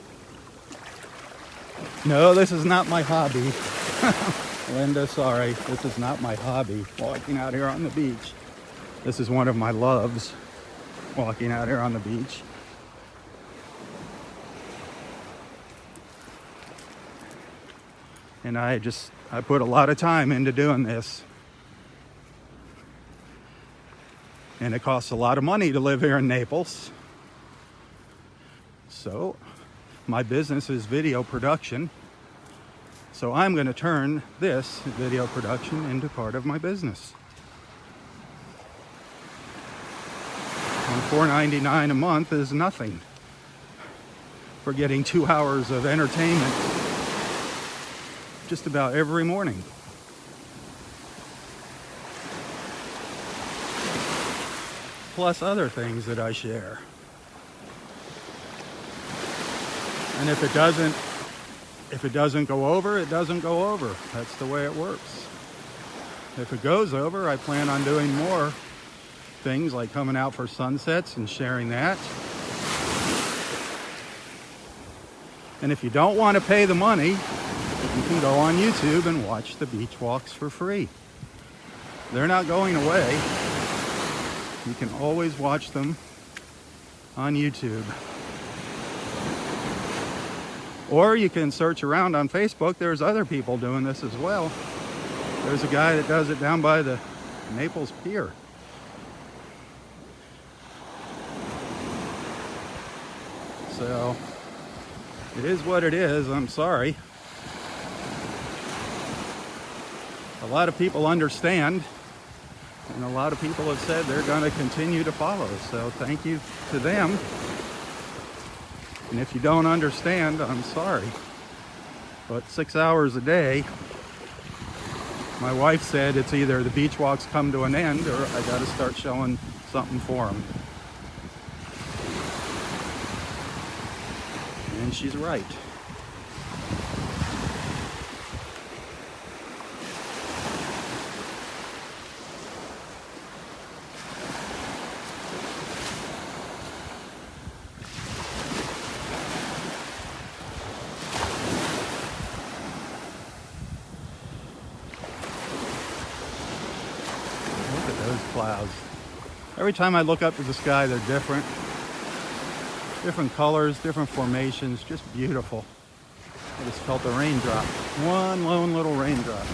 No, this is not my hobby. Linda, sorry, this is not my hobby, walking out here on the beach. This is one of my loves, walking out here on the beach. And I put a lot of time into doing this. And it costs a lot of money to live here in Naples. So my business is video production. So I'm going to turn this video production into part of my business. And $4.99 a month is nothing for getting 2 hours of entertainment just about every morning. Plus other things that I share. And if it doesn't go over, it doesn't go over. That's the way it works. If it goes over, I plan on doing more things like coming out for sunsets and sharing that. And if you don't want to pay the money, you can go on YouTube and watch the beach walks for free. They're not going away. You can always watch them on YouTube. Or you can search around on Facebook. There's other people doing this as well. There's a guy that does it down by the Naples Pier. So it is what it is. I'm sorry. A lot of people understand, and a lot of people have said they're going to continue to follow. So thank you to them. And if you don't understand, I'm sorry. But 6 hours a day, my wife said it's either the beach walks come to an end or I got to start showing something for them. And she's right. Clouds. Every time I look up to the sky, they're different. Different colors, different formations, just beautiful. I just felt a raindrop. One lone little raindrop.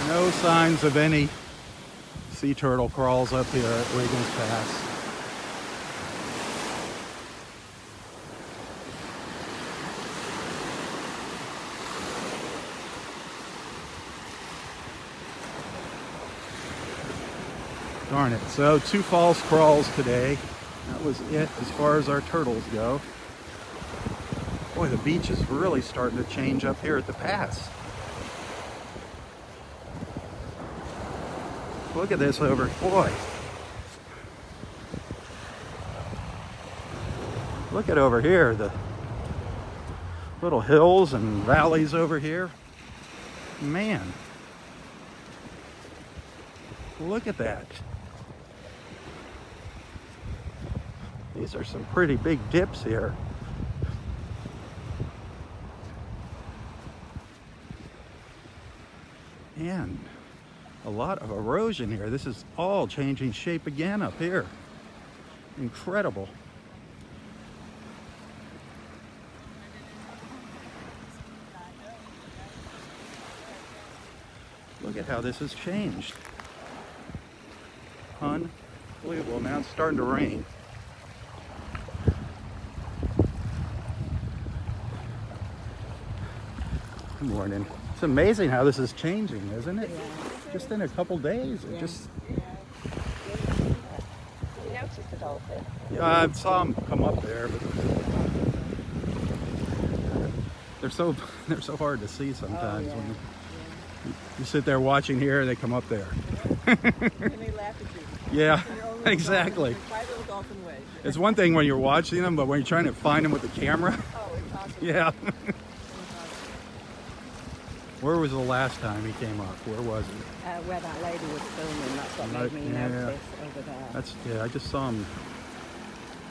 No signs of any sea turtle crawls up here at Wiggins Pass. Darn it. So 2 false crawls today. That was it as far as our turtles go. Boy, the beach is really starting to change up here at the pass. Look at this over, boy. Look at over here, the little hills and valleys over here. Man, look at that. These are some pretty big dips here. And a lot of erosion here. This is all changing shape again up here. Incredible. Look at how this has changed. Unbelievable. Now it's starting to rain. Good morning. It's amazing how this is changing, isn't it? Yeah. Just in a couple days. It just. Now it's just a dolphin. Yeah, I saw them come up there, but they're so hard to see sometimes. Oh, yeah. When you sit there watching here, they come up there. And they laugh at you. Yeah, In your own little exactly. Dolphin, quiet little dolphin way. It's one thing when you're watching them, but when you're trying to find them with the camera, Oh, it's awesome. yeah. It's awesome. Where was the last time he came up? Where was he? Where that lady was filming, that's what Right, made me yeah. notice over there. Yeah, I just saw him.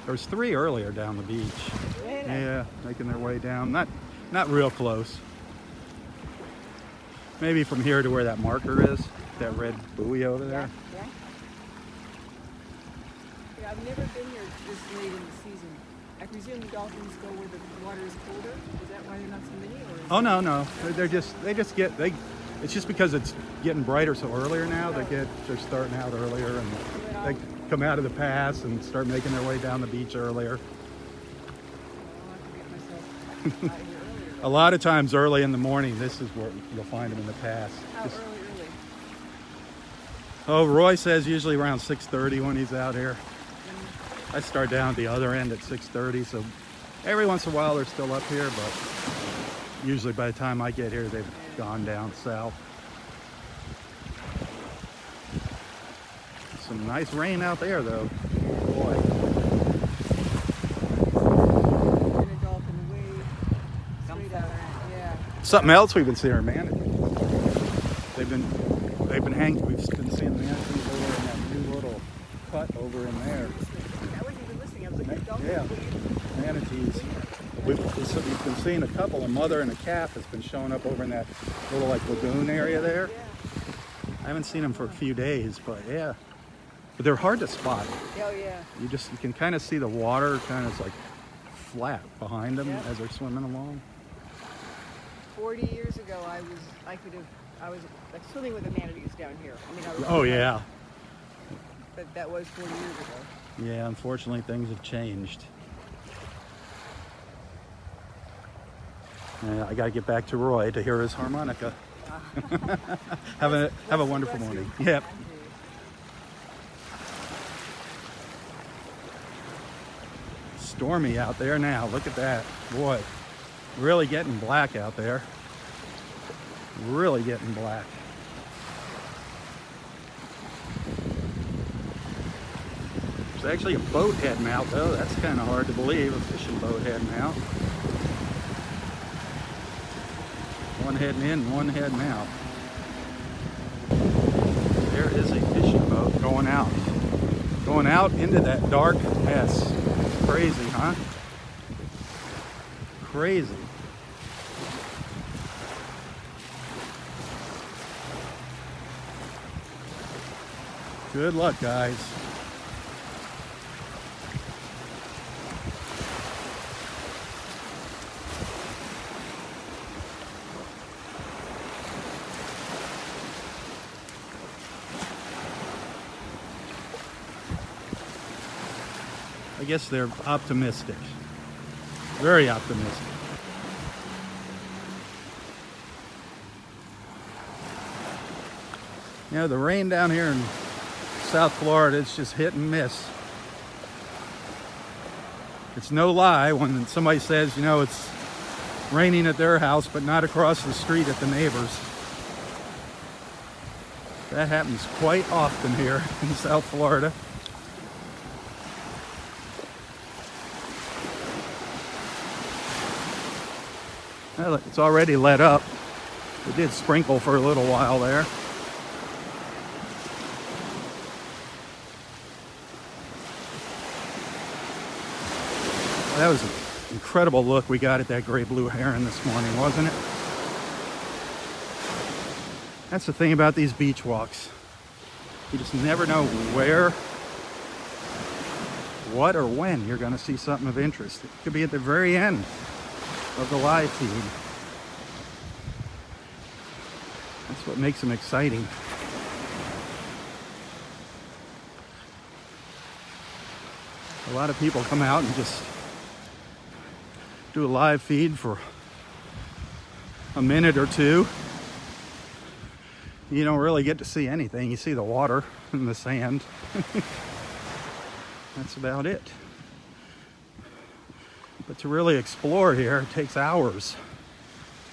There was 3 earlier down the beach. Really? Yeah, making their way down. Not real close. Maybe from here to where that marker is, that red buoy over there. Yeah. Yeah, I've never been here this late in the season. I presume the dolphins go where the water is colder. Is that why they're not so many? Or is Oh no. It's just because it's getting brighter so earlier now. They're starting out earlier and they come out of the pass and start making their way down the beach earlier. I'll have to get myself out of here earlier. A lot of times early in the morning, this is where you'll find them in the pass. How Just- early? Oh, Roy says usually around 6:30 when he's out here. I start down at the other end at 6:30, so every once in a while they're still up here, but usually by the time I get here, they've gone down south. Some nice rain out there, though. Boy. And a dolphin way straight out. Yeah. Something else we've been seeing are manatees. We've been seeing manatees over in that new little cut over in there. I wasn't even listening. I was looking at dolphins. Yeah, manatees. We've been seeing a couple, a mother and a calf has been showing up over in that little like lagoon area there. Yeah. I haven't seen them for a few days, but yeah. But they're hard to spot. Oh yeah. You can kind of see the water kind of like flat behind them Yeah. as they're swimming along. 40 years ago, I was like swimming with the manatees down here. I mean, I was. Oh yeah. But that was 40 years ago. Yeah, unfortunately things have changed. I got to get back to Roy to hear his harmonica. Have a wonderful morning. Yep. Stormy out there now. Look at that. Boy, really getting black out there. Really getting black. There's actually a boat heading out though. That's kind of hard to believe. A fishing boat heading out. One heading in, one heading out. There is a fishing boat going out. Going out into that dark mess. Crazy, huh? Crazy. Good luck, guys. I guess they're optimistic. Very optimistic. You know, the rain down here in South Florida, it's just hit and miss. It's no lie when somebody says, you know, it's raining at their house, but not across the street at the neighbors. That happens quite often here in South Florida. Well, it's already let up. It did sprinkle for a little while there. That was an incredible look we got at that gray blue heron this morning, wasn't it? That's the thing about these beach walks. You just never know where, what, or when you're going to see something of interest. It could be at the very end of the live feed. That's what makes them exciting. A lot of people come out and just do a live feed for a minute or two. You don't really get to see anything. You see the water and the sand. That's about it. But to really explore here, it takes hours.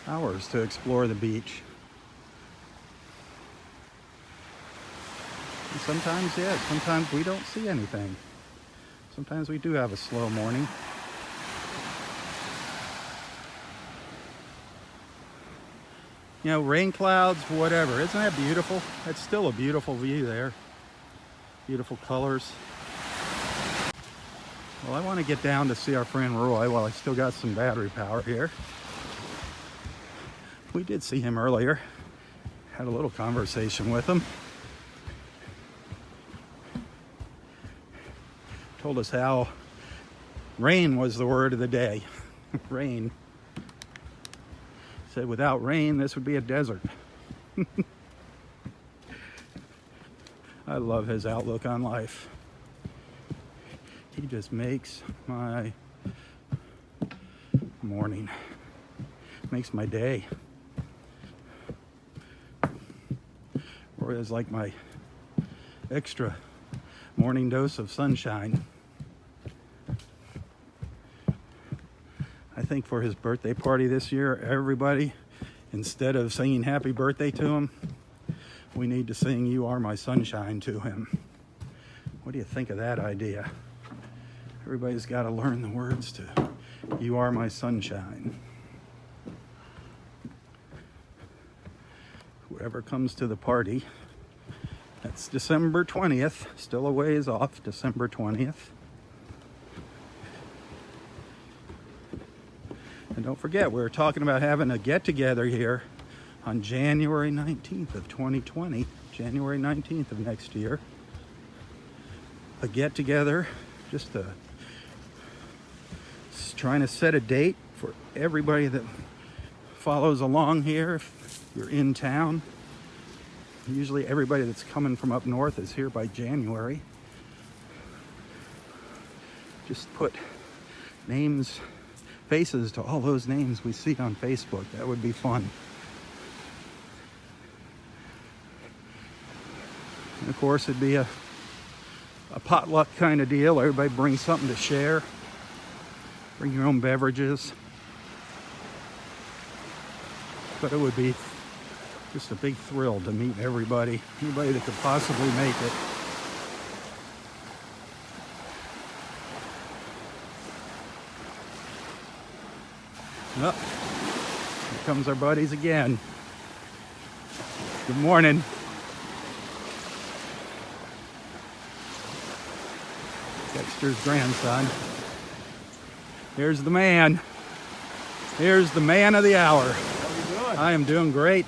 Hours to explore the beach. And sometimes, yeah, sometimes we don't see anything. Sometimes we do have a slow morning. You know, rain clouds, whatever. Isn't that beautiful? It's still a beautiful view there. Beautiful colors. Well, I want to get down to see our friend Roy while I still got some battery power here. We did see him earlier. Had a little conversation with him. Told us how rain was the word of the day. Rain. Said without rain, this would be a desert. I love his outlook on life. He just makes my morning. Makes my day. Or is like my extra morning dose of sunshine. I think for his birthday party this year, everybody, instead of singing happy birthday to him, we need to sing You Are My Sunshine to him. What do you think of that idea? Everybody's got to learn the words to You Are My Sunshine. Whoever comes to the party, that's December 20th, still a ways off, December 20th. And don't forget, we're talking about having a get-together here on January 19th of 2020, January 19th of next year. A get-together, just trying to set a date for everybody that follows along here. If you're in town, usually everybody that's coming from up north is here by January. Just put names, faces to all those names we see on Facebook. That would be fun. And of course, it'd be a potluck kind of deal. Everybody brings something to share. Bring your own beverages. But it would be just a big thrill to meet anybody that could possibly make it. Oh, here comes our buddies again. Good morning. Dexter's grandson. Here's the man. Here's the man of the hour. How are you doing? I am doing great.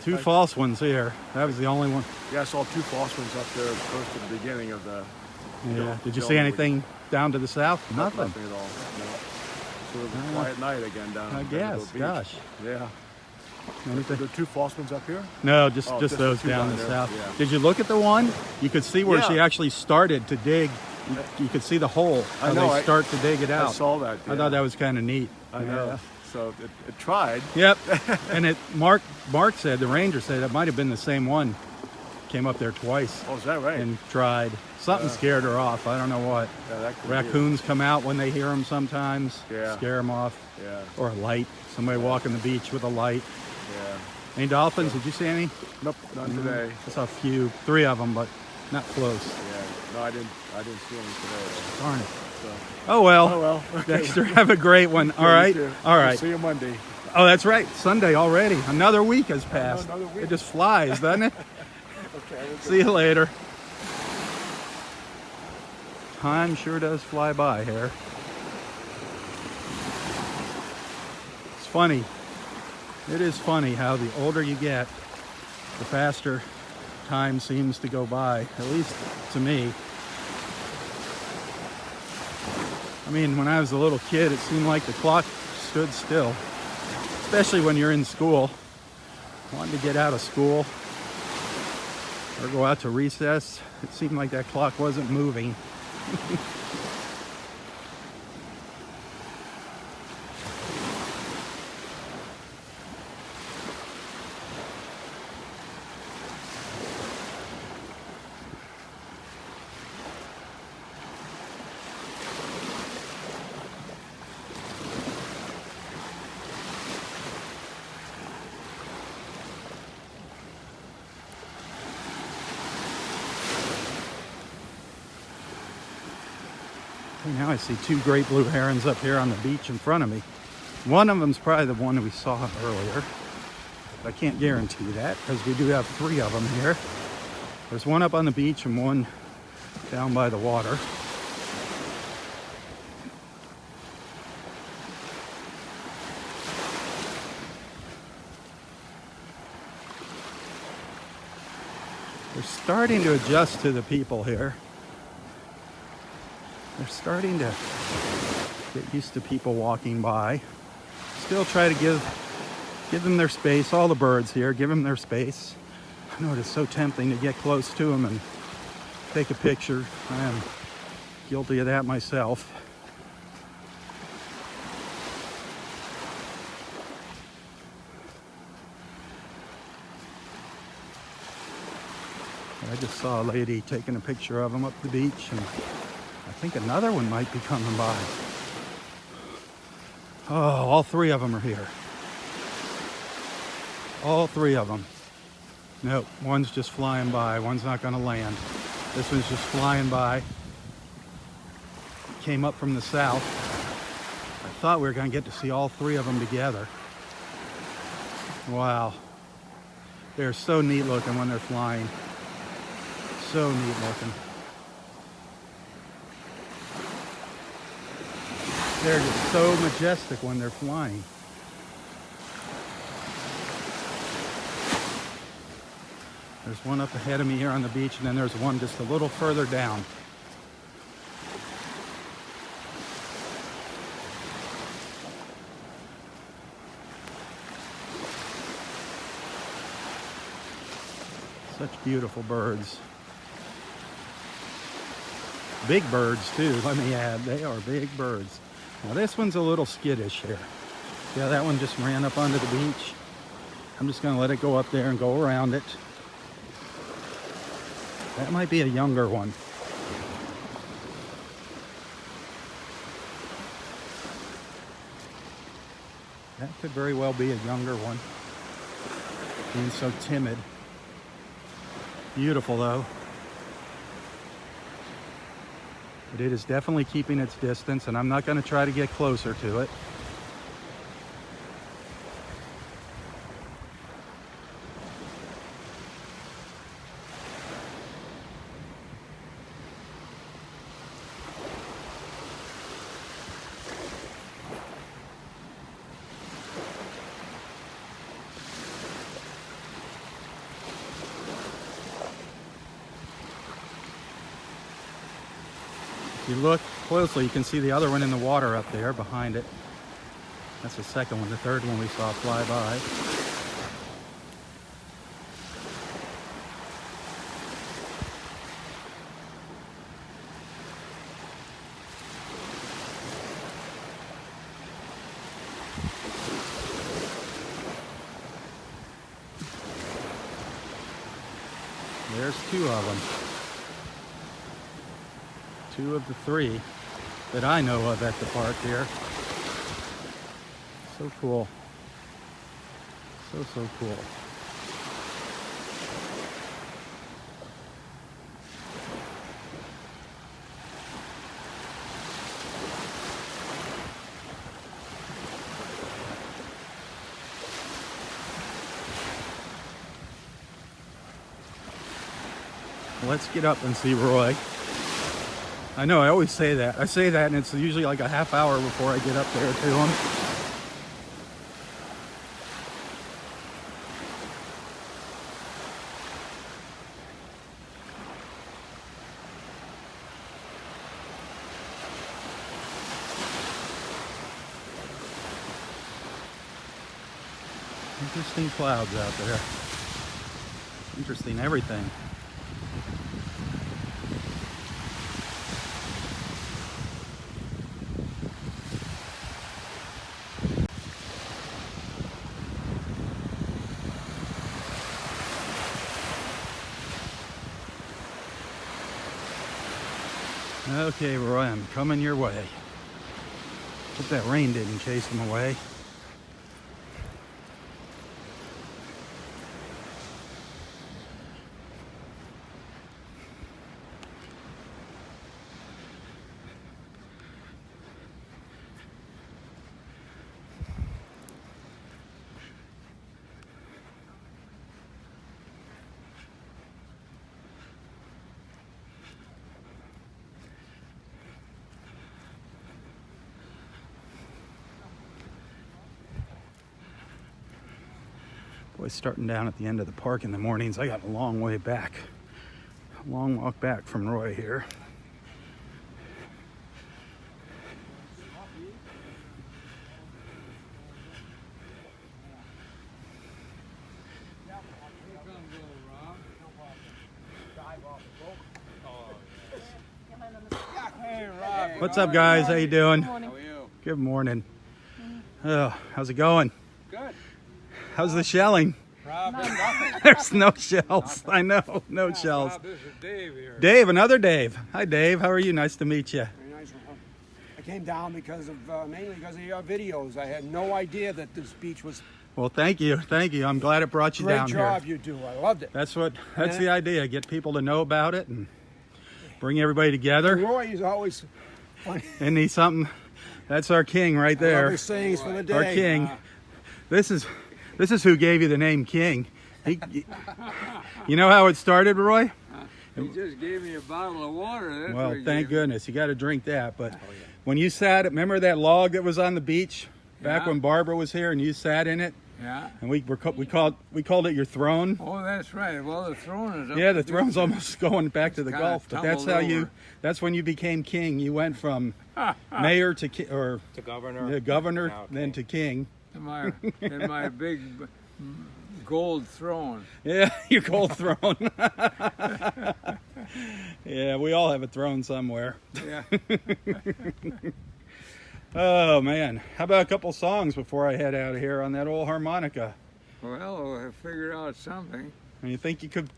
Two false ones here. That was the only one. Yeah, I saw two false ones up there close to the beginning of the... Yeah. Did you see anything down to the south? Nothing. Nothing at all. No. Sort of a quiet night again down I at guess. the beach. Gosh. Yeah. Anything? There are two false ones up here? No, just just those the two down down the there, south. yeah. Did you look at the one? You could see where Yeah. she actually started to dig You could see the hole. I How know, they start to dig it out. I saw that. I thought that was kind of neat. I know. So it tried. Yep. And Mark said, the ranger said it might have been the same one. Came up there twice. Oh, is that right? And tried. Something scared her off. I don't know what. Yeah, that could be Raccoons come out when they hear them sometimes. Yeah. Scare them off. Yeah. Or a light. Somebody walking the beach with a light. Yeah. Any dolphins? Did you see any? Nope, not today. I saw a few. 3 of them, but not close. Yeah. No, I didn't see any today. Darn it. So. Oh well. Oh well. Okay. Dexter, have a great one. All right. All right. See you Monday. Oh, that's right. Sunday already. Another week has passed. another week. It just flies, doesn't it? Okay. See you later. Time sure does fly by here. It's funny. It is funny how the older you get, the faster time seems to go by, at least to me. I mean, when I was a little kid, it seemed like the clock stood still, especially when you're in school, wanting to get out of school or go out to recess. It seemed like that clock wasn't moving. Okay, now I see 2 great blue herons up here on the beach in front of me. One of them's probably the one that we saw earlier. But I can't guarantee that because we do have 3 of them here. There's one up on the beach and one down by the water. They're starting to adjust to the people here. They're starting to get used to people walking by. Still try to give them their space. All the birds here, give them their space. I know it is so tempting to get close to them and take a picture. I am guilty of that myself. I just saw a lady taking a picture of them up the beach, and I think another one might be coming by. Oh, all 3 of them are here. All 3 of them. Nope, one's just flying by. One's not going to land. This one's just flying by. Came up from the south. I thought we were going to get to see all 3 of them together. Wow. They're so neat looking when they're flying. So neat looking. They're just so majestic when they're flying. There's one up ahead of me here on the beach, and then there's one just a little further down. Such beautiful birds. Big birds too, let me add. They are big birds. Now this one's a little skittish here. Yeah, that one just ran up onto the beach. I'm just gonna let it go up there and go around it. That might be a younger one. That could very well be a younger one. Being so timid. Beautiful though. But it is definitely keeping its distance, and I'm not going to try to get closer to it. If you look closely, you can see the other one in the water up there behind it. That's the second one. The third one we saw fly by. There's 2 of them. 2 of the 3 that I know of at the park here. So cool. So cool. Let's get up and see Roy. I know, I always say that. I say that and it's usually like a half hour before I get up there to him. Interesting clouds out there. Interesting everything. Okay, Roy, I'm coming your way. Hope that rain didn't chase him away. Boy, starting down at the end of the park in the mornings, I got a long way back. A long walk back from Roy here. Hey, Rob. What's up, guys? How you doing? How are you? Good morning. Oh, how's it going? Good. How's the shelling? Rob, nothing. There's no shells. I know, no shells. Rob, this is Dave here. Dave, another Dave. Hi, Dave. How are you? Nice to meet you. Very nice. I came down because of mainly because of your videos. I had no idea that this beach was. Well, thank you. Thank you. I'm glad it brought you Great down job here. you do. I loved it. That's the idea. Get people to know about it and bring everybody together. Roy is always funny. And he's something. That's our king right I love there. his sayings for the day. Our king. This is who gave you the name King. You know how it started, Roy? He just gave me a bottle of water. That's Well, what he thank gave me. goodness. You got to drink that. But when you sat, remember that log that was on the beach back Yeah. when Barbara was here, and you sat in it, Yeah. and we called it your throne. Oh, that's right. Well, the throne is up. Yeah, the throne's almost going back to the kinda Gulf, but that's tumbled how over. that's when you became king. You went from mayor to To governor. the governor, Now then to king. in my big gold throne. Yeah, your gold throne. Yeah, we all have a throne somewhere. Yeah. Oh man, how about a couple songs before I head out of here on that old harmonica? Well, I figured out something. And you think you could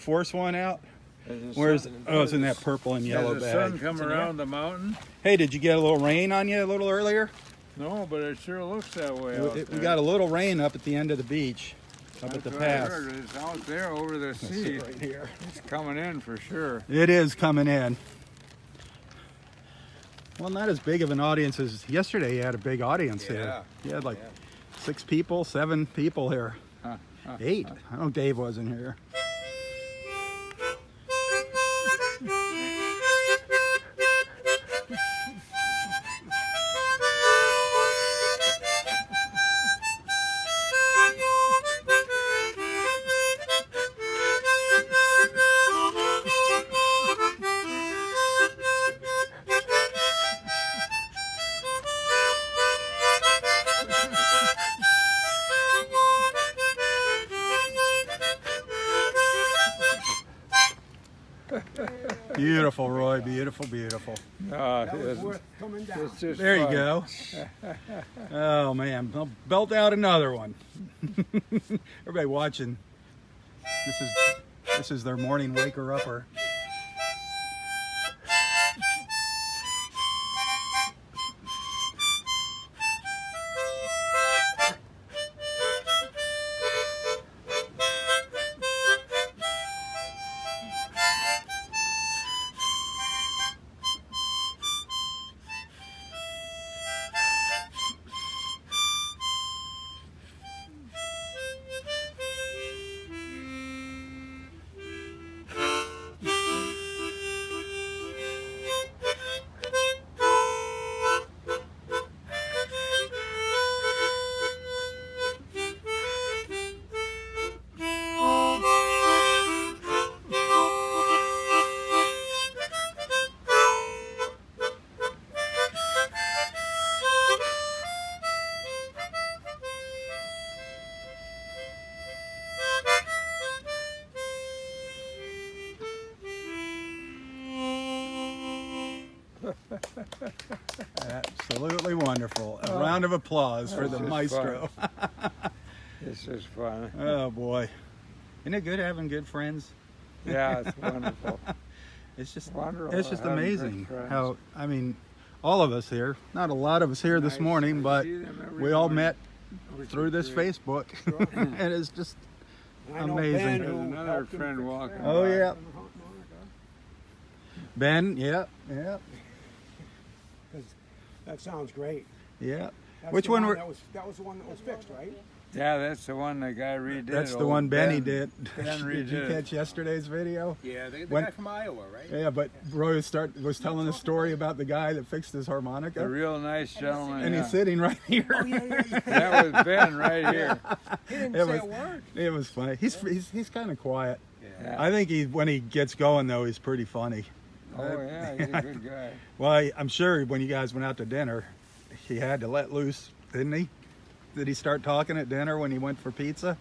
force one out? There's a Where's sun- oh, it's in that purple and yellow Has the bag. sun come around the mountain? Hey, did you get a little rain on you a little earlier? No, but it sure looks that way out We there. got a little rain up at the end of the beach, up That's at the what I pass. heard. It's out there over the Let's sea. see right here. It's coming in for sure. It is coming in. Well, not as big of an audience as yesterday. You had a big audience here. You had like 6 people, 7 people here. 8. I know Dave wasn't here. Beautiful, Roy. Beautiful, beautiful. No, That it was isn't. worth coming down. It's just There you fun. go. Oh man, I'll belt out another one. Everybody watching. This is their morning waker upper. Absolutely wonderful. A round of applause for the This is maestro. This is fun. Oh boy, isn't it good having good friends? Yeah, it's wonderful. It's just Wonderful it's just having good amazing friends. how, I mean, all of us here, not a lot of us here this Nice. morning, I but see them every we all morning. met Which through is this great. Facebook, Sure. and it's just I know amazing. Ben, There's who another helped him friend fix walking that. Oh, by. yeah. Ben. Yeah, yeah, That sounds great. yeah. That's Which the one were? that was the one that was fixed, right? Yeah, that's the one the guy redid. That's the Old one Benny Ben. did. Ben Did you redid. catch yesterday's video? Yeah, the When- guy from Iowa, right? Yeah, but Roy was telling a story about the guy that fixed his A harmonica, real nice gentleman. and yeah. he's sitting right here. That was Ben right here. He didn't It say was- a word. It was funny. He's kind of quiet. Yeah. I think when he gets going though, he's pretty funny. Oh yeah, he's a good guy. Well, I'm sure when you guys went out to dinner, he had to let loose, didn't he? Did he start talking at dinner when he went for pizza?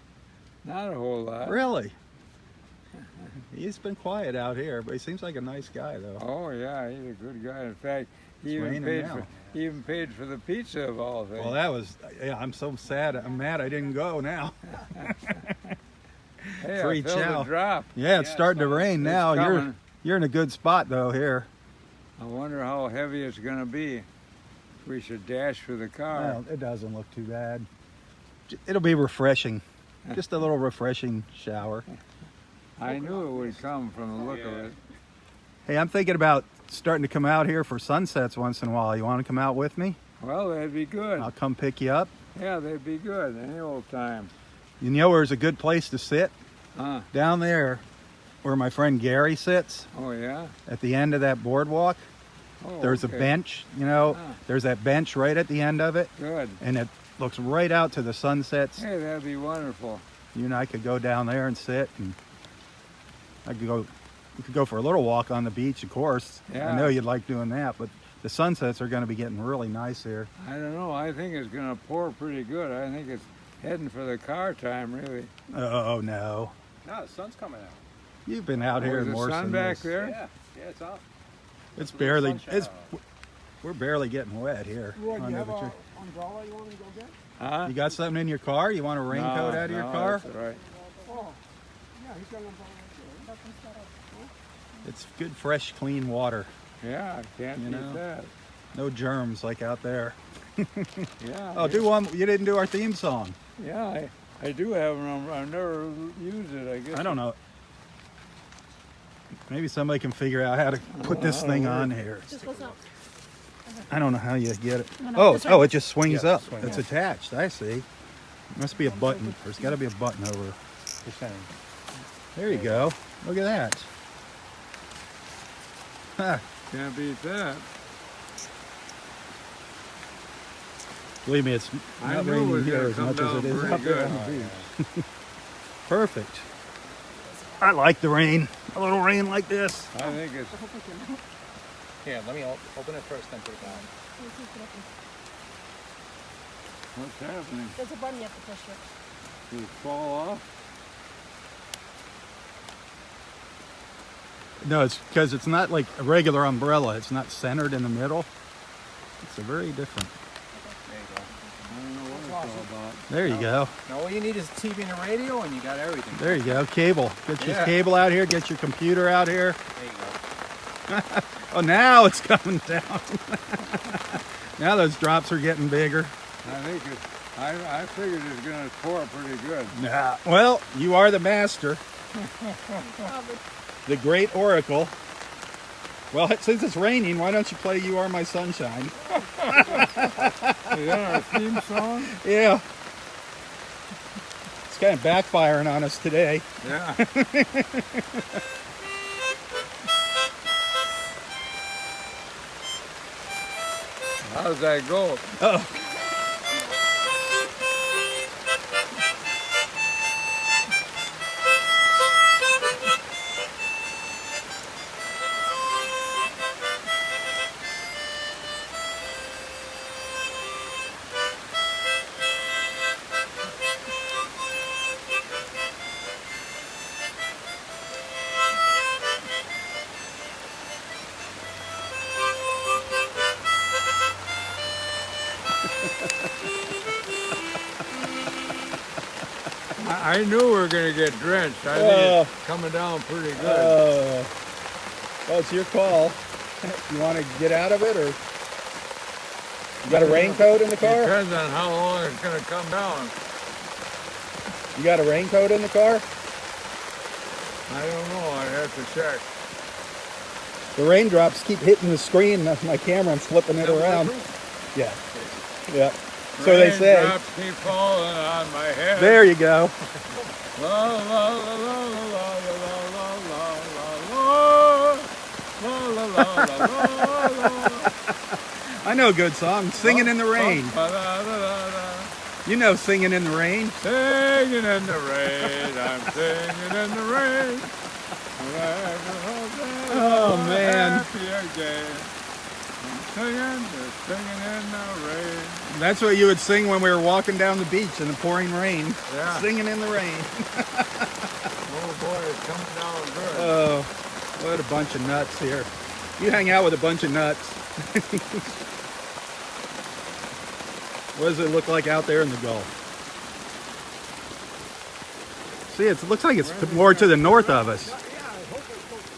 Not a whole lot. Really? He's been quiet out here, but he seems like a nice guy though. Oh yeah, he's a good guy. In fact, It's he raining now. even paid for the pizza of all things. Well, that was, yeah, I'm so sad. I'm mad I didn't go now. hey, free I felt chow. a drop. Yeah, it's starting to rain It's now. coming. You're in a good spot though here. I wonder how heavy it's going to be. We should dash for the car. Well, it doesn't look too bad. It'll be refreshing. Just a little refreshing shower. I knew it would come from the look of it. Hey, I'm thinking about starting to come out here for sunsets once in a while. You want to come out with me? Well, that'd be good. I'll come pick you up. Yeah, that'd be good. Any old time. You know where's a good place to sit? Huh? Down there where my friend Gary sits Oh, yeah? at the end of that boardwalk. Oh, There's okay. a bench, you know, Ah. there's that bench right at the end of it, Good. and it looks right out to the sunsets. Hey, that'd be wonderful. You and I could go down there and sit, and we could go for a little walk on the beach, of course. Yeah. I know you'd like doing that, but the sunsets are going to be getting really nice here. I don't know. I think it's going to pour pretty good. I think it's heading for the car time, really. Oh no, No, the sun's coming out. you've been out here Is the more sun than back this. there? Yeah, it's out. It's Little barely. sunshine It's out. we're barely getting wet here. Roy, do you have Under the an tree. umbrella you want me to go get? Huh? You got something in your car? You want a raincoat No, out of your no, car? That's all right. Oh, yeah, he's got an umbrella right It's good, fresh, clean water. Yeah, I can't You beat know? that. No germs like out there. Yeah. Oh, do one. You didn't do our theme song. Yeah, I do have an umbrella. I've never used it, I guess. I don't know. Maybe somebody can figure out how to put this thing on here. Just goes up. I don't know how you get it. No, Oh, this right. oh, it just swings Yeah, up. swing It's up. attached. I see. Must be a button. There's got to be a button over. There you go. Look at that. Huh. Can't beat that. Believe me, it's I not knew it raining was here gonna as come much as it down is pretty up there good. on the beach. Perfect. I like the rain. A little rain like this. I think it's. Here, let me open it first, then put it down. What's happening? There's a button you have to push it. Did it fall off? No, it's because it's not like a regular umbrella. It's not centered in the middle. It's a very different. There you go. I don't know what it's all about. There you go. Now all you need is TV and a radio, and you got everything. There you go. Cable. Get your Yeah. cable out here. Get your computer out here. There you go. Oh, now it's coming down. Now those drops are getting bigger. I think I figured it's going to pour pretty good. Nah. Well, you are the master. Oh, but The great oracle. Well, since it's raining, why don't you play You Are My Sunshine? Is that our theme song? Yeah. It's kind of backfiring on us today. Yeah. How's that go? Oh. I knew we were going to get drenched. I think it's coming down pretty good. Well, it's your call. You want to get out of it, or you got a raincoat in the car? Depends on how long it's going to come down. You got a raincoat in the car? I don't know. I have to check. The raindrops keep hitting the screen of my camera and flipping it around. Yeah. Yeah. So they say. Raindrops keep falling on my head. There you go. La la la la la la la la la la la la la la. I know a good song. Singing in the Rain. You know Singing in the Rain. Singing in the rain, I'm singing in the rain. Oh, man. Happy again. I'm singing in the rain. That's what you would sing when we were walking down the beach in the pouring rain. Yeah. Singing in the rain. Oh boy, it's coming down good. Oh, what a bunch of nuts here. You hang out with a bunch of nuts. What does it look like out there in the Gulf? See, it looks like it's more to the north of us.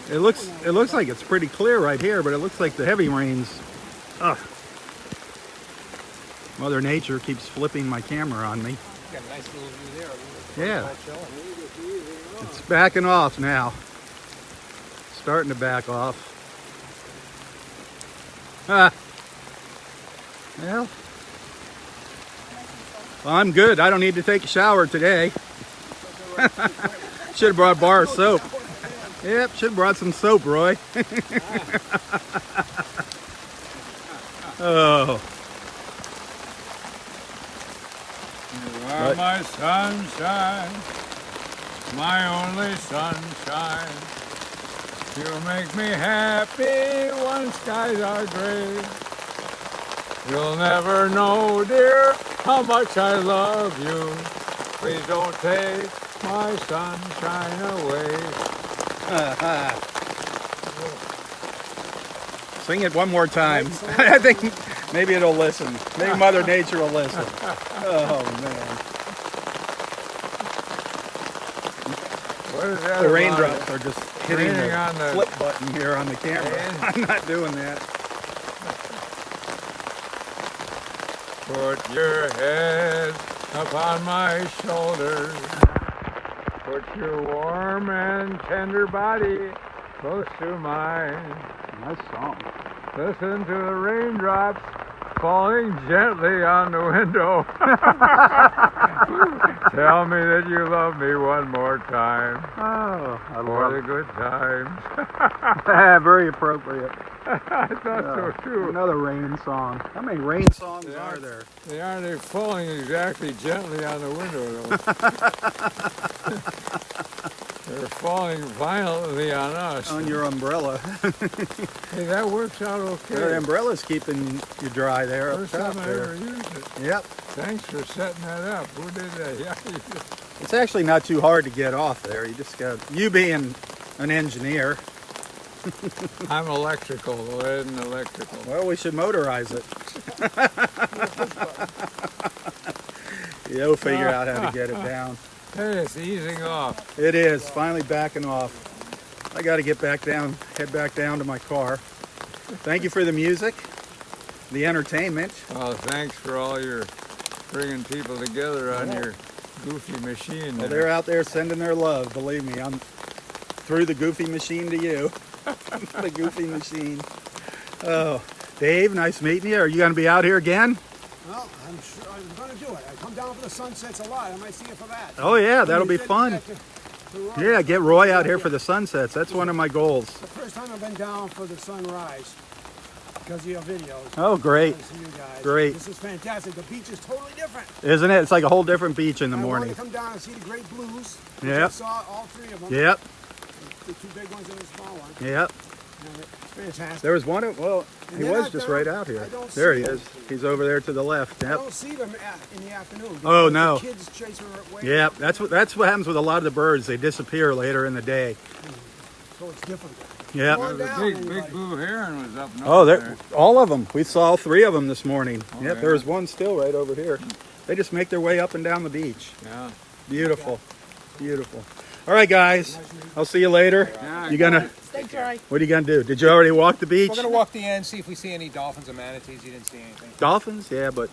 It looks like it's pretty clear right here, but it looks like the heavy rains. Ugh. Mother Nature keeps flipping my camera on me. Got a nice little view there. Yeah. It's backing off now. Starting to back off. Ah. Well, I'm good. I don't need to take a shower today. Should have brought a bar of soap. Yep, should have brought some soap, Roy. Oh. You are my sunshine, my only sunshine. You make me happy when skies are gray. You'll never know, dear, how much I love you. Please don't take my sunshine away. Sing it one more time. I think maybe it'll listen. Maybe Mother Nature will listen. Oh, man. What is that The about? raindrops are just hitting Raining the on the- flip button here on the camera. I'm not doing that. Put your head upon my shoulders. Put your warm and tender body close to mine. Nice song. Listen to the raindrops falling gently on the window. Tell me that you love me one more time. Oh, I For love the it. good times. Very appropriate. I thought so too. Another rain song. How many rain songs Yeah. are there? They aren't falling exactly gently on the window though. They're falling violently on us. On your umbrella. Hey, that works out okay. The umbrella's keeping you dry there up First top time I there. ever used it. Yep. Thanks for setting that up. Who did that? Yeah, you did. It's actually not too hard to get off there. You just got, you being an engineer, I'm electrical, lead and electrical. Well, we should motorize it. You'll figure out how to get it down. Hey, it's easing off. It is finally backing off. I got to get back down, head back down to my car. Thank you for the music, the entertainment. Well, thanks for all your bringing people together on your goofy machine. Well, there. they're out there sending their love. Believe me, I'm through the goofy machine to you. The goofy machine. Oh, Dave, nice meeting you. Are you going to be out here again? Well, I'm sure I'm going to do it. I come down for the sunsets a lot. I might see you for that. Oh yeah, that'll be fun. Yeah, get Roy out here for the sunsets. That's one of my goals. The first time I've been down for the sunrise because of your videos. Oh, great. I see you guys. Great. This is fantastic. The beach is totally different. Isn't it? It's like a whole different beach in the I morning. wanted to come down and see the great blues. which Yep. I saw all three of them. Yep, The two big ones and the small one. yep. And it's fantastic. There was one, well, And he they're was not just down- right out here. I don't There see he them. is. He's over there to the left. I Yep. don't see them in the afternoon. Oh, because no. The kids chase her away. Yep, that's what happens with a lot of the birds. They disappear later in the day. So it's different. Yep. Come on The down, big everybody. blue heron was up north. Oh, there. all of them. We saw 3 of them this morning. Oh, Yep, yeah. there's one still right over here. They just make their way up and down the beach. Yeah. Beautiful, beautiful. All right, guys. I'll see you later. Yeah, You gonna? Stay dry. What are you gonna do? Did you already walk the beach? We're gonna walk the end, see if we see any dolphins or manatees. You didn't see anything. Dolphins? Yeah, but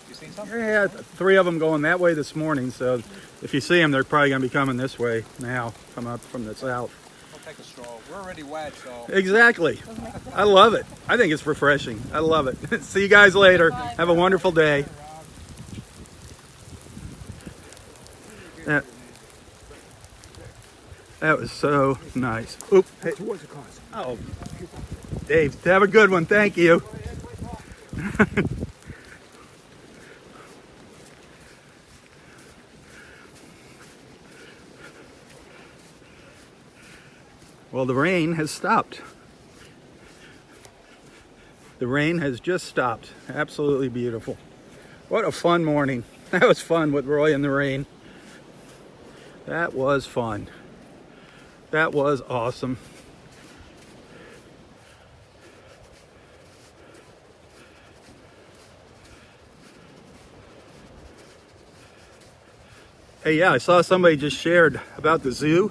You seen some? yeah, 3 of them going that way this morning. So if you see them, they're probably gonna be coming this way now. Come up from the south. Don't take a stroll. We're already wet, so. Exactly. I love it. I think it's refreshing. I love it. See you guys later. Have a wonderful day. That was so nice. Oop. Hey. Towards the cars. Oh, Dave, have a good one. Thank you. Well, the rain has stopped. The rain has just stopped. Absolutely beautiful. What a fun morning. That was fun with Roy in the rain. That was fun. That was awesome. Hey, yeah, I saw somebody just shared about the zoo.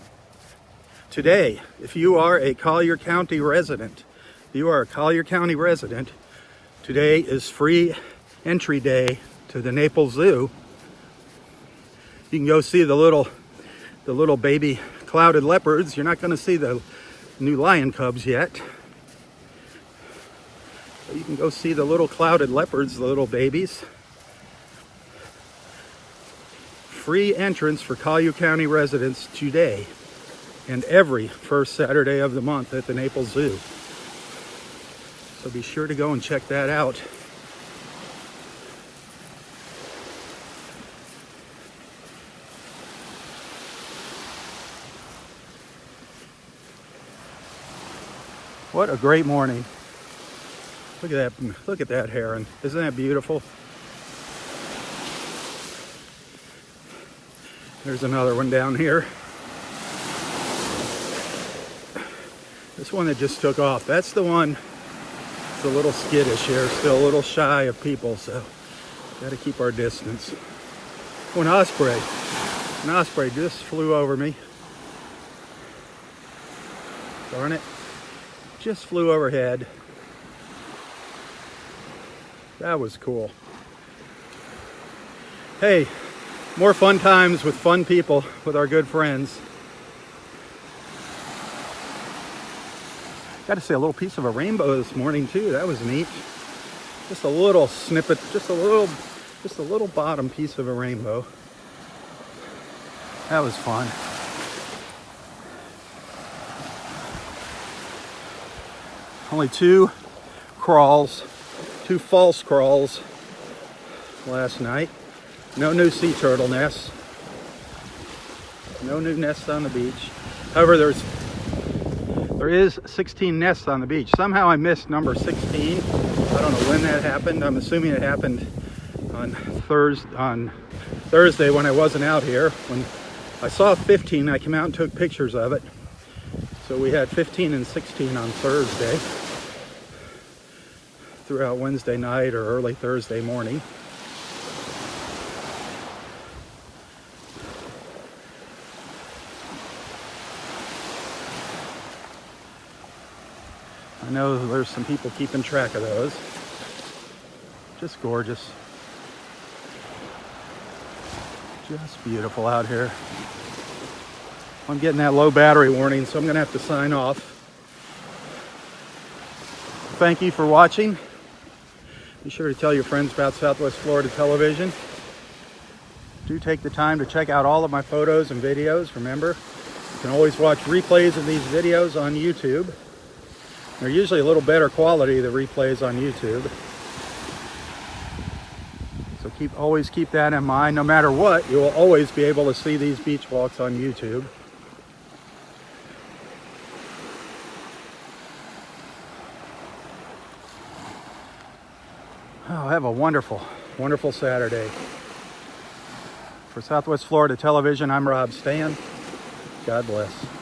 Today, if you are a Collier County resident, today is free entry day to the Naples Zoo. You can go see the little baby clouded leopards. You're not going to see the new lion cubs yet. But you can go see the little clouded leopards, the little babies. Free entrance for Collier County residents today and every first Saturday of the month at the Naples Zoo. So be sure to go and check that out. What a great morning. Look at that heron. Isn't that beautiful? There's another one down here. This one that just took off, that's the one that's a little skittish here, still a little shy of people, so gotta keep our distance. Oh, an osprey just flew over me. Darn it, just flew overhead. That was cool. Hey, more fun times with fun people, with our good friends. Got to see a little piece of a rainbow this morning too. That was neat. Just a little snippet, just a little bottom piece of a rainbow. That was fun. Only 2 false crawls last night. No new sea turtle nests. No new nests on the beach. However, there is 16 nests on the beach. Somehow I missed number 16. I don't know when that happened. I'm assuming it happened on Thursday when I wasn't out here. When I saw 15, I came out and took pictures of it. So we had 15 and 16 on Thursday, throughout Wednesday night or early Thursday morning. I know there's some people keeping track of those. Just gorgeous. Just beautiful out here. I'm getting that low battery warning, so I'm gonna have to sign off. Thank you for watching. Be sure to tell your friends about Southwest Florida Television. Do take the time to check out all of my photos and videos. Remember, you can always watch replays of these videos on YouTube. They're usually a little better quality, the replays on YouTube. So always keep that in mind. No matter what, you will always be able to see these beach walks on YouTube. Oh, have a wonderful, wonderful Saturday. For Southwest Florida Television, I'm Robb Stan. God bless.